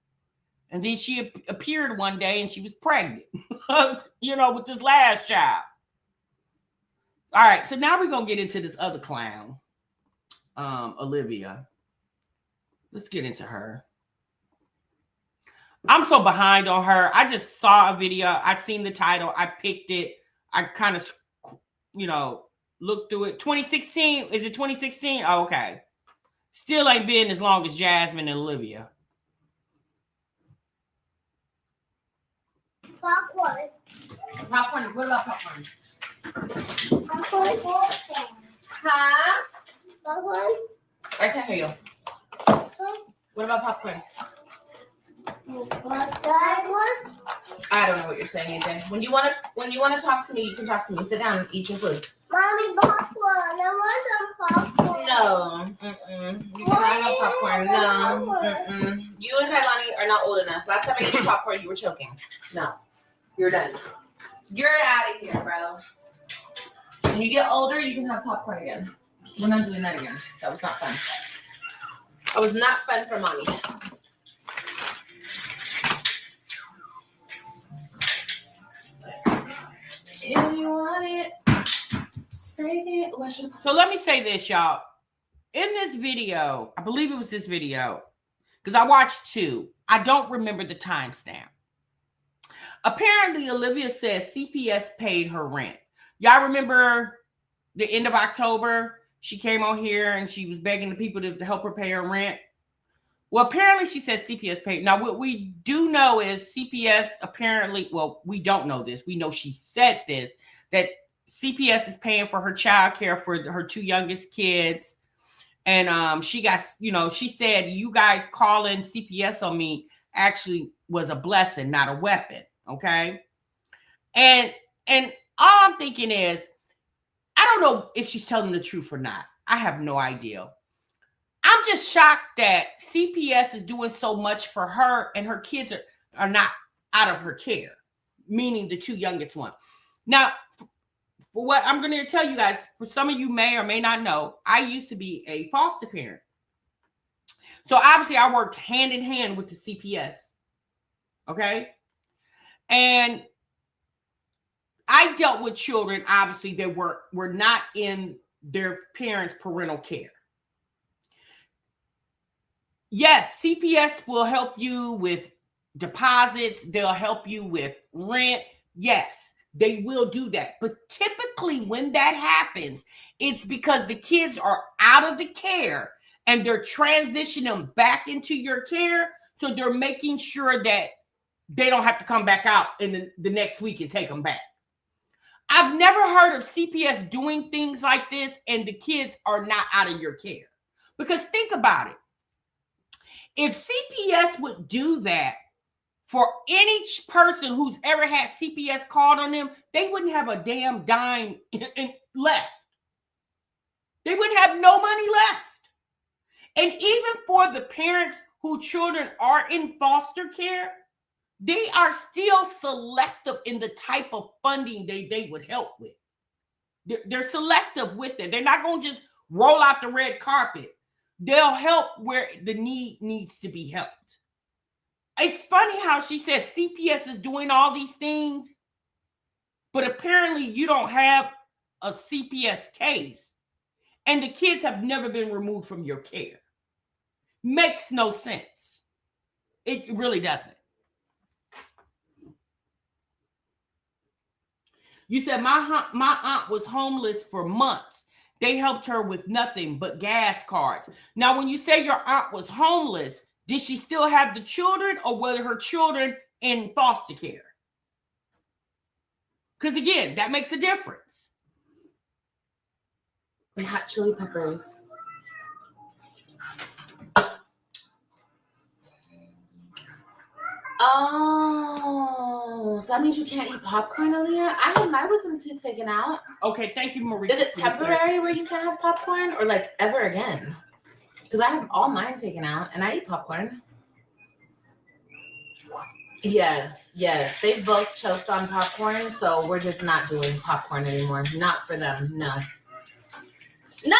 And then she appeared one day and she was pregnant, with this last child. All right, so now we're going to get into this other clown, Olivia. Let's get into her. I'm so behind on her. I just saw a video. I seen the title. I picked it. I kind of, looked through it. 2016. Is it 2016? Oh, okay. Still ain't been as long as Jasmine and Olivia. Popcorn. Popcorn. What about popcorn? Popcorn. Huh? Popcorn. I can't hear you. What about popcorn? I don't know what you're saying, Ethan. When you wanna talk to me, you can talk to me. Sit down and eat your food. Mommy, popcorn. I want some popcorn. No. You cannot have popcorn. No. You and Kailani are not old enough. Last time I ate your popcorn, you were choking. No. You're done. You're out of here, bro. When you get older, you can have popcorn again. We're not doing that again. That was not fun. That was not fun for mommy. If you want it, take it. So let me say this, y'all. In this video, I believe it was this video, because I watched 2. I don't remember the timestamp. Apparently, Olivia says CPS paid her rent. Y'all remember the end of October? She came on here and she was begging the people to help her pay her rent. Well, apparently she says CPS paid. Now, what we do know is CPS apparently, well, we don't know this. We know she said this, that CPS is paying for her child care for her 2 youngest kids. And she got, she said, you guys calling CPS on me actually was a blessing, not a weapon. Okay. And all I'm thinking is, I don't know if she's telling the truth or not. I have no idea. I'm just shocked that CPS is doing so much for her and her kids are not out of her care, meaning the 2 youngest ones. Now, for what I'm going to tell you guys, for some of you may or may not know, I used to be a foster parent. So obviously I worked hand in hand with the CPS. Okay. And I dealt with children, obviously, that were not in their parents' parental care. Yes, CPS will help you with deposits. They'll help you with rent. Yes, they will do that. But typically when that happens, it's because the kids are out of the care and they're transitioning them back into your care. So they're making sure that they don't have to come back out in the next week and take them back. I've never heard of CPS doing things like this and the kids are not out of your care. Because think about it. If CPS would do that for any person who's ever had CPS called on them, they wouldn't have a damn dime left. They wouldn't have no money left. And even for the parents whose children are in foster care, they are still selective in the type of funding they would help with. They're selective with it. They're not going to just roll out the red carpet. They'll help where the need needs to be helped. It's funny how she says CPS is doing all these things, but apparently you don't have a CPS case and the kids have never been removed from your care. Makes no sense. It really doesn't. You said my aunt was homeless for months. They helped her with nothing but gas cards. Now, when you say your aunt was homeless, did she still have the children, or were her children in foster care? Because again, that makes a difference. And hot chili peppers. Oh, so that means you can't eat popcorn, Aaliyah? I had my wisdom teeth taken out. Okay, thank you, Marie. Is it temporary where you can't have popcorn, or like ever again? Because I have all mine taken out and I eat popcorn. Yes. They both choked on popcorn, so we're just not doing popcorn anymore. Not for them, no. No!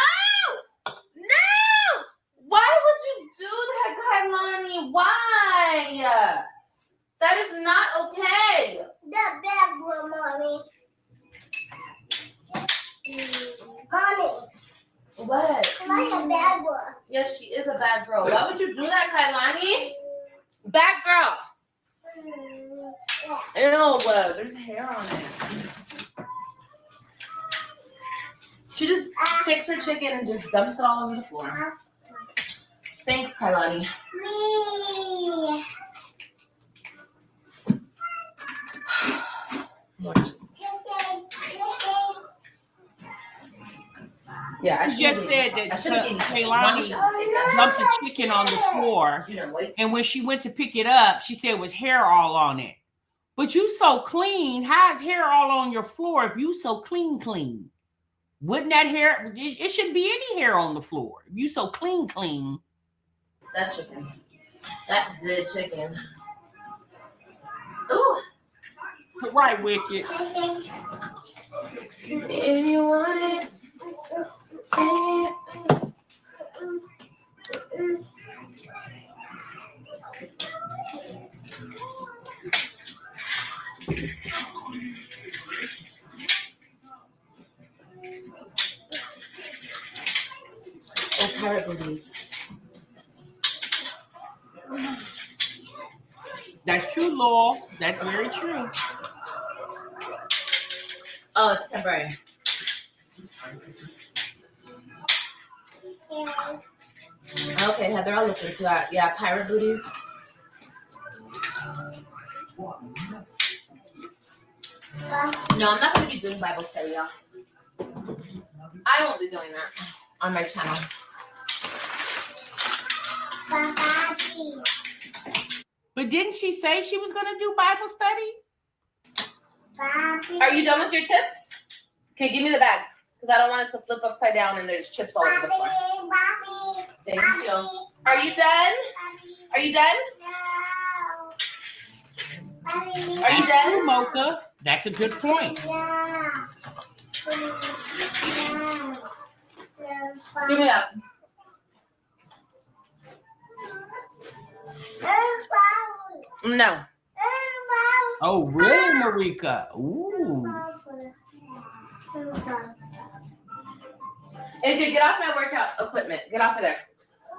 Why would you do that, Kailani? Why? That is not okay. That bad boy, mommy. Mommy. What? Like a bad boy. Yes, she is a bad girl. Why would you do that, Kailani? Bad girl. Ew, there's hair on it. She just takes her chicken and just dumps it all over the floor. Thanks, Kailani. Me. More cheese. Yeah, I You just said that Kailani Kailani dumped the chicken on the floor, and when she went to pick it up, she said it was hair all on it. But you so clean, how is hair all on your floor if you so clean? Wouldn't that hair, it shouldn't be any hair on the floor. If you so clean. That chicken. That good chicken. Ooh. Right, Wicked. If you want it, take it. Oh, parrot booties. That's true, Laurel. That's very true. Oh, it's temporary. Okay, Heather, I'll look into that. Yeah, pirate booties. No, I'm not going to be doing Bible study, y'all. I won't be doing that on my channel. But didn't she say she was going to do Bible study? Are you done with your chips? Okay, give me the bag. Because I don't want it to flip upside down and there's chips all over the floor. Thank you. Are you done? Are you done? Are you done? Mocha. That's a good point. Give me up. No. Oh, really, Marika? Ooh. AJ, get off my workout equipment. Get off of there.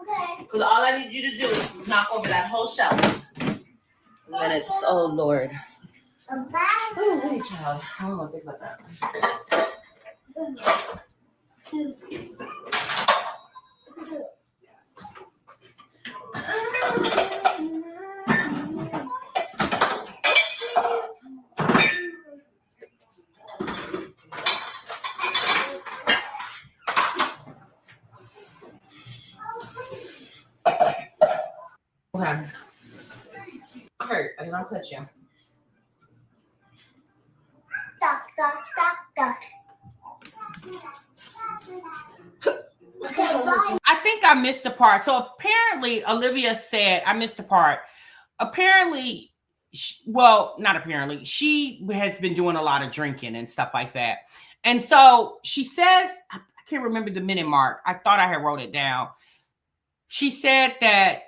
Okay. Because all I need you to do is knock over that whole shelf. Minutes. Oh, Lord. Oh, really, child. I don't want to think about that. Okay. Hurt. I did not touch you. Duck, duck, duck, duck. I think I missed a part. So apparently, Olivia said, I missed a part. Apparently, not apparently, she has been doing a lot of drinking and stuff like that. And so she says, I can't remember the minute mark. I thought I had wrote it down. She said that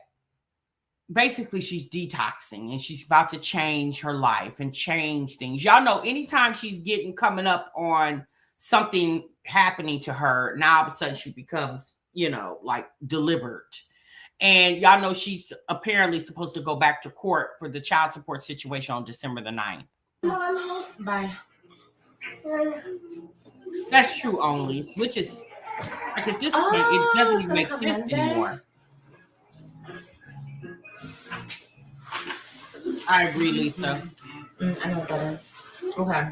basically she's detoxing and she's about to change her life and change things. Y'all know anytime she's coming up on something happening to her, now all of a sudden she becomes, like delivered. And y'all know she's apparently supposed to go back to court for the child support situation on December the 9th. Bye. That's true only, which is Like at this point, it doesn't it's even gonna make come sense Wednesday? anymore. I agree, Lisa. I know what that is. Okay.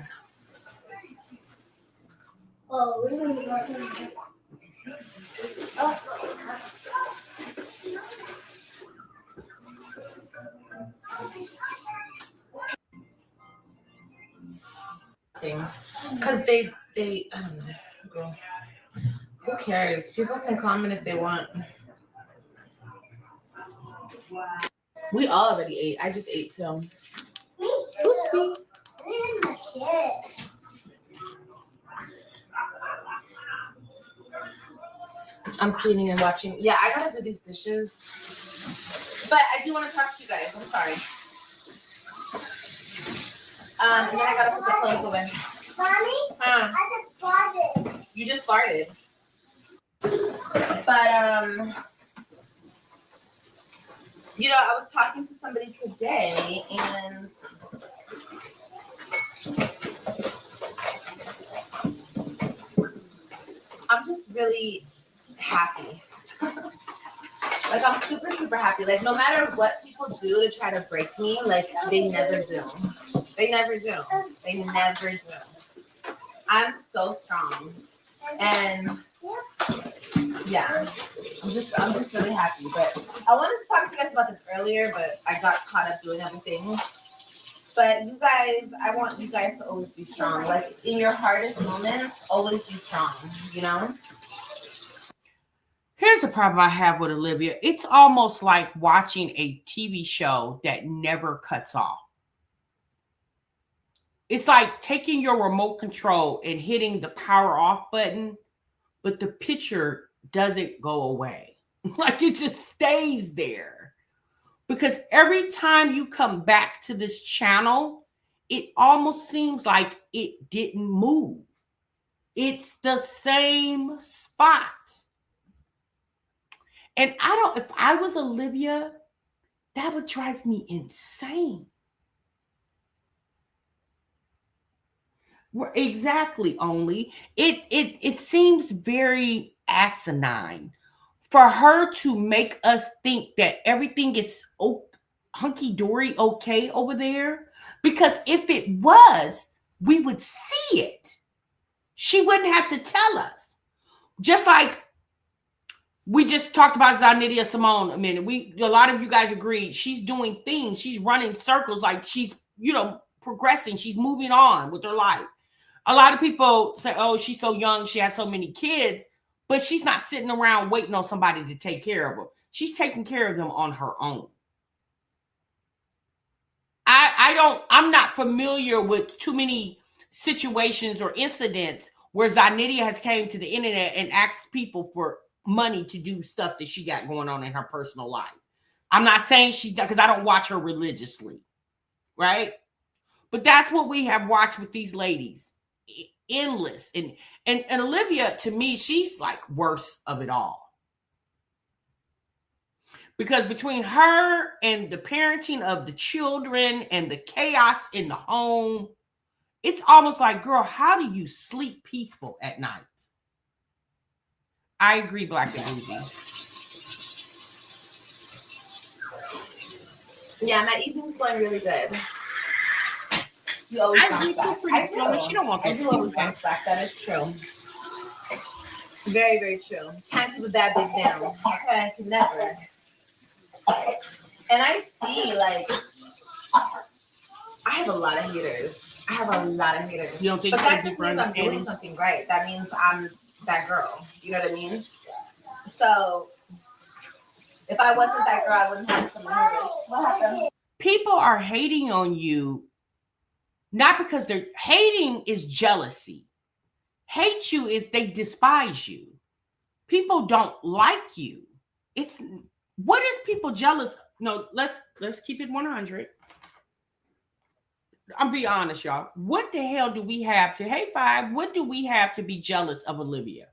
Oh, we don't want to. Oh. Because they I don't know, girl. Who cares? People can comment if they want. We all already ate. I just ate too. Me Oopsie. too. I'm a kid. I'm cleaning and watching. Yeah, I gotta do these dishes. But I do want to talk to you guys. I'm sorry. And then I gotta put the clothes away. Mommy, Huh? I just farted. You just farted. But you know, I was talking to somebody today, and I'm just really happy. Like, I'm super, super happy. Like, no matter what people do to try to break me, like, they never do. They never do. They never do. I'm so strong. And yeah, I'm just really happy. But I wanted to talk to you guys about this earlier, but I got caught up doing other things. But you guys, I want you guys to always be strong. Like, in your hardest moments, always be strong, you know? Here's the problem I have with Olivia. It's almost like watching a TV show that never cuts off. It's like taking your remote control and hitting the power off button, but the picture doesn't go away. Like it just stays there. Because every time you come back to this channel, it almost seems like it didn't move. It's the same spot. And if I was Olivia, that would drive me insane. Exactly, only. It seems very asinine for her to make us think that everything is hunky-dory okay over there. Because if it was, we would see it. She wouldn't have to tell us. Just like we just talked about Zanidia Simone a minute. A lot of you guys agreed. She's doing things. She's running circles like she's, progressing. She's moving on with her life. A lot of people say, oh, she's so young. She has so many kids, but she's not sitting around waiting on somebody to take care of her. She's taking care of them on her own. I'm not familiar with too many situations or incidents where Zanidia has came to the internet and asked people for money to do stuff that she got going on in her personal life. I'm not saying she's done, because I don't watch her religiously, right? But that's what we have watched with these ladies. Endless. And Olivia, to me, she's like worst of it all. Because between her and the parenting of the children and the chaos in the home, it's almost like, girl, how do you sleep peaceful at night? I agree, Black and Ruby. Yeah, my evening's going really good. You always bounce back. She don't want I do always bounce back. That is true. Very, very true. Can't keep a bad bitch down. Okay, I can never. And I see, like, I have a lot of haters. You don't think but that just means I'm understanding? doing something right. That means I'm that girl. You know what I mean? So if I wasn't that girl, I wouldn't have some haters. What happened? People are hating on you, not because they're hating is jealousy. Hate you is they despise you. People don't like you. It's what is people jealous? No, let's keep it 100. I'll be honest, y'all. What the hell do we have to, hey Five, what do we have to be jealous of Olivia?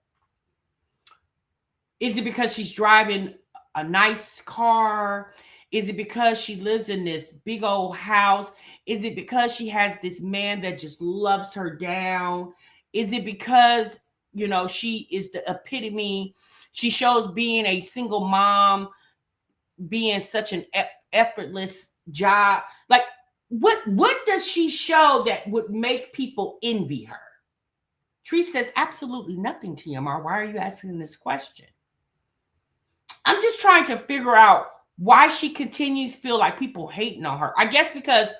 Is it because she's driving a nice car? Is it because she lives in this big old house? Is it because she has this man that just loves her down? Is it because You know, she is the epitome. She shows being a single mom, being such an effortless job. Like, what does she show that would make people envy her? Tree says absolutely nothing, TMR. Why are you asking this question? I'm just trying to figure out why she continues to feel like people hating on her. I guess because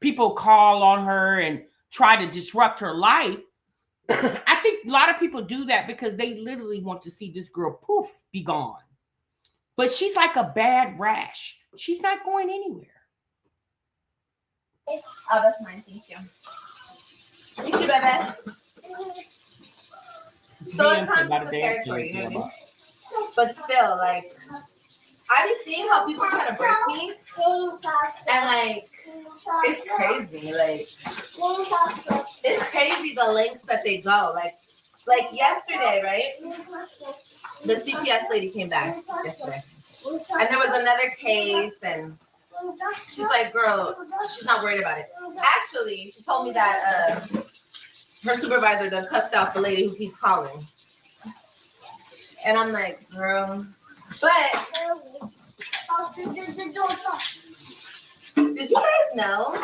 people call on her and try to disrupt her life. I think a lot of people do that because they literally want to see this girl poof, be gone. But she's like a bad rash. She's not going anywhere. Oh, that's mine. Thank you. Thank you, baby. So it comes with the territory, you know what I mean? But still, like, I be seeing how people try to break me, and like, it's crazy. Like, it's crazy the lengths that they go. Like yesterday, right? The CPS lady came back yesterday, and there was another case, and she's like, "Girl, she's not worried about it." Actually, she told me that her supervisor done cussed out the lady who keeps calling, and I'm like, "Girl," but. Did you guys know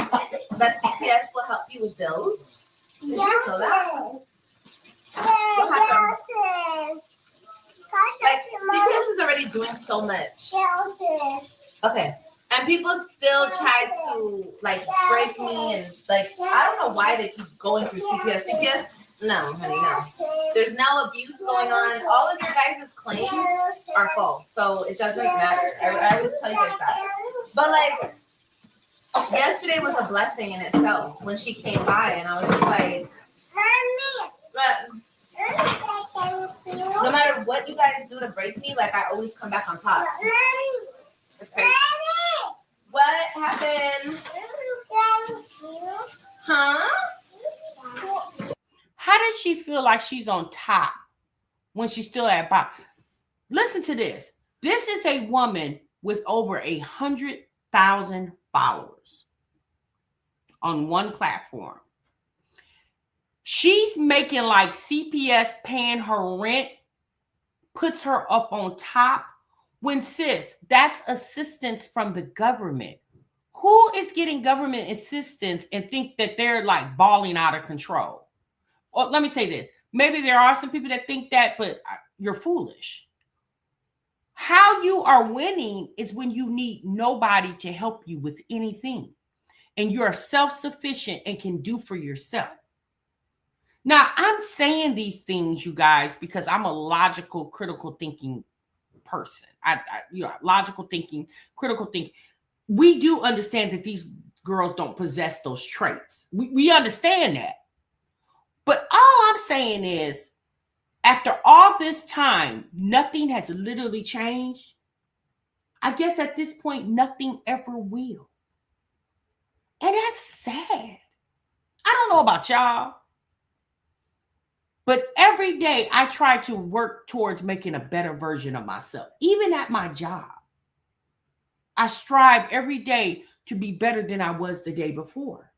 that CPS will help you with bills? Did you know that? What happened? Like, CPS is already doing so much. Okay. And people still try to, like, break me and, like, I don't know why they keep going through CPS. CPS? No, honey, no. There's no abuse going on. All of your guys' claims are false, so it doesn't matter. I would tell you guys that. But, like, yesterday was a blessing in itself when she came by, and I was just like, no matter what you guys do to break me, like, I always come back on top. It's crazy. What happened? Huh? How does she feel like she's on top when she's still at bottom? Listen to this. This is a woman with over 100,000 followers on one platform. She's making like CPS paying her rent puts her up on top when, sis, that's assistance from the government. Who is getting government assistance and think that they're like balling out of control? Well, let me say this. Maybe there are some people that think that, but you're foolish. How you are winning is when you need nobody to help you with anything. And you're self-sufficient and can do for yourself. Now, I'm saying these things, you guys, because I'm a logical, critical thinking person. Logical thinking, critical thinking. We do understand that these girls don't possess those traits. We understand that. But all I'm saying is, after all this time, nothing has literally changed. I guess at this point, nothing ever will. And that's sad. I don't know about y'all. But every day I try to work towards making a better version of myself. Even at my job, I strive every day to be better than I was the day before.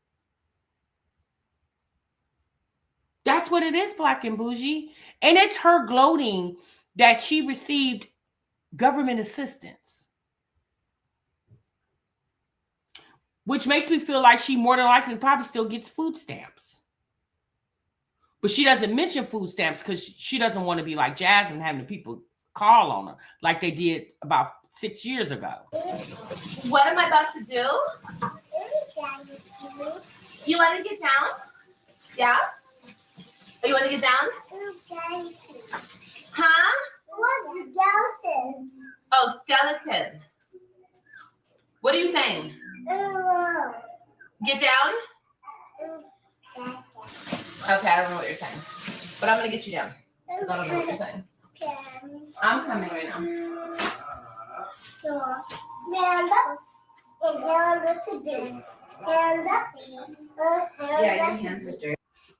That's what it is, Black and Bougie. And it's her gloating that she received government assistance, which makes me feel like she more than likely probably still gets food stamps. But she doesn't mention food stamps because she doesn't want to be like Jasmine, having the people call on her like they did about 6 years ago. What am I about to do? You want to get down? Yeah? You want to get down? Huh? Oh, skeleton. What are you saying? Get down? Okay, I don't know what you're saying. But I'm going to get you down. Because I don't know what you're saying. I'm coming right now. Yeah, your hands are dirty.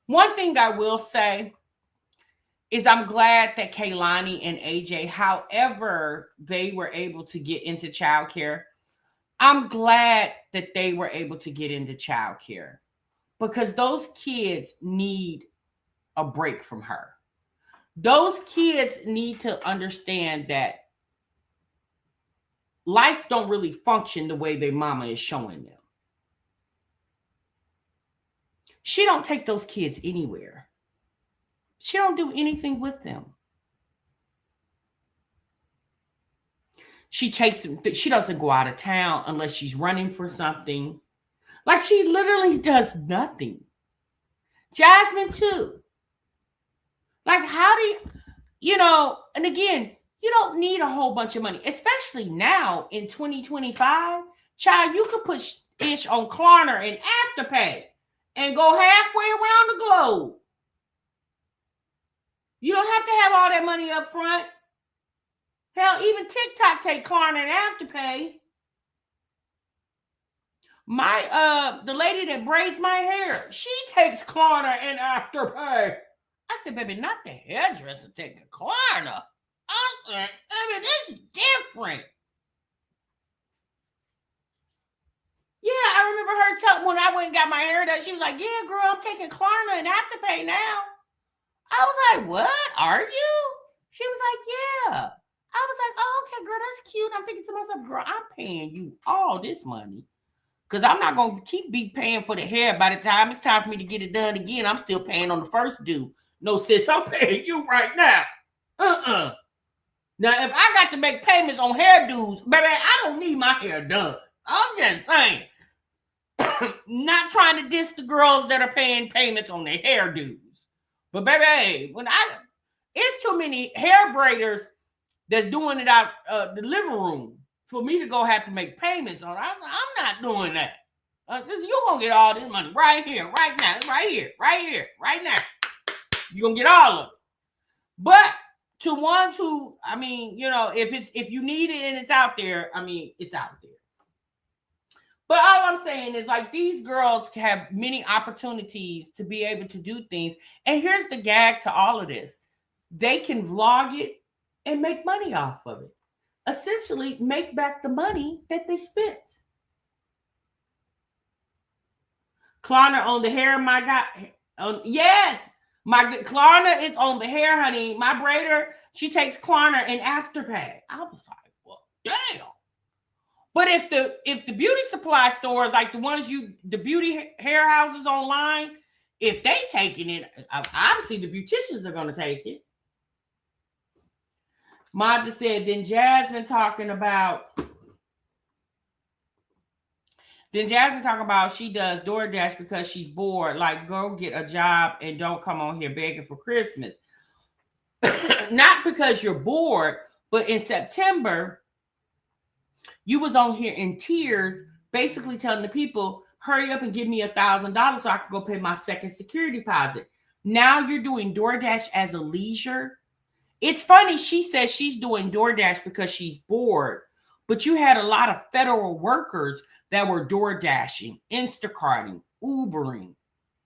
One thing I will say is I'm glad that Kaylani and AJ, however they were able to get into childcare, I'm glad that they were able to get into childcare because those kids need a break from her. Those kids need to understand that life don't really function the way their mama is showing them. She don't take those kids anywhere. She don't do anything with them. She doesn't go out of town unless she's running for something. Like, she literally does nothing. Jasmine too. Like, how do you know, and again, you don't need a whole bunch of money, especially now in 2025. Child, you could put ish on Klarna and Afterpay and go halfway around the globe. You don't have to have all that money up front. Hell, even TikTok take Klarna and Afterpay. The lady that braids my hair, she takes Klarna and Afterpay. I said, baby, not the hairdresser taking Klarna. I mean, this is different. Yeah, I remember her telling when I went and got my hair done, she was like, yeah, girl, I'm taking Klarna and Afterpay now. I was like, what? Are you? She was like, yeah. I was like, oh, okay, girl, that's cute. I'm thinking to myself, girl, I'm paying you all this money. Because I'm not going to keep paying for the hair. By the time it's time for me to get it done again, I'm still paying on the first due. No, sis, I'm paying you right now. Now, if I got to make payments on hairdos, baby, I don't need my hair done. I'm just saying. Not trying to diss the girls that are paying payments on their hairdos. But baby, it's too many hair braiders that's doing it out the living room for me to go have to make payments on. I'm not doing that. You're going to get all this money right here, right now, right here, right now. You're going to get all of it. But to ones who, I mean, you know, if you need it and it's out there, I mean, it's out there. But all I'm saying is, like, these girls have many opportunities to be able to do things. And here's the gag to all of this. They can vlog it and make money off of it. Essentially, make back the money that they spent. Klarna on the hair, my God. Yes, my Klarna is on the hair, honey. My braider, she takes Klarna and Afterpay. I was like, well, damn. But if the beauty supply stores, like the beauty hair houses online, if they taking it, obviously the beauticians are going to take it. Ma just said, then Jasmine talking about she does Door Dash because she's bored. Like, go get a job and don't come on here begging for Christmas. Not because you're bored, but in September, you was on here in tears, basically telling the people, hurry up and give me $1,000 so I can go pay my second security deposit. Now you're doing DoorDash as a leisure. It's funny, she says she's doing DoorDash because she's bored, but you had a lot of federal workers that were DoorDashing, Instacarting, Ubering,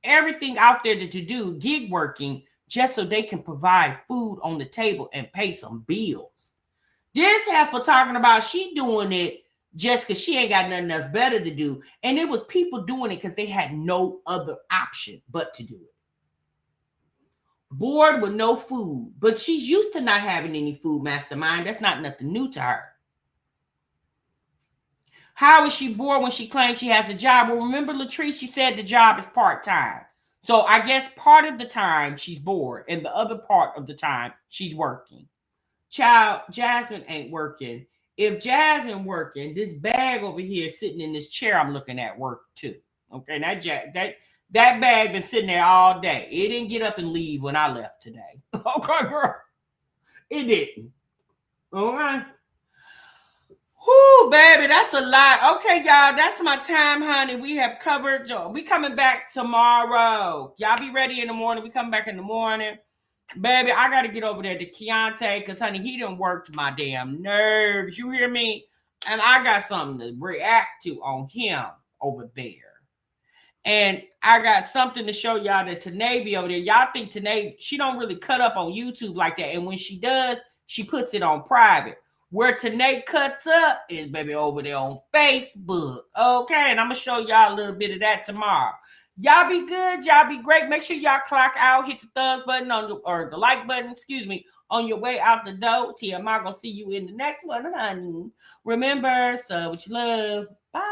everything out there to do, gig working, just so they can provide food on the table and pay some bills. This heifer talking about she doing it just because she ain't got nothing else better to do. And it was people doing it because they had no other option but to do it. Bored with no food. But she's used to not having any food, mastermind. That's not nothing new to her. How is she bored when she claims she has a job? Well, remember, Latrice, she said the job is part-time. So I guess part of the time she's bored and the other part of the time she's working. Child, Jasmine ain't working. If Jasmine working, this bag over here sitting in this chair I'm looking at work too. Okay, that bag been sitting there all day. It didn't get up and leave when I left today. Okay, girl. It didn't. All right. Whoo, baby, that's a lot. Okay, y'all, that's my time, honey. We have covered. We coming back tomorrow. Y'all be ready in the morning. We coming back in the morning. Baby, I got to get over there to Keontae because, honey, he done worked my damn nerves. You hear me? And I got something to react to on him over there. And I got something to show y'all that Tanae be over there. Y'all think Tanae, she don't really cut up on YouTube like that. And when she does, she puts it on private. Where Tanae cuts up is, baby, over there on Facebook. Okay, and I'm going to show y'all a little bit of that tomorrow. Y'all be good. Y'all be great. Make sure y'all clock out. Hit the thumbs button or the like button, excuse me, on your way out the door. TMI gonna see you in the next one, honey. Remember, so what you love. Bye.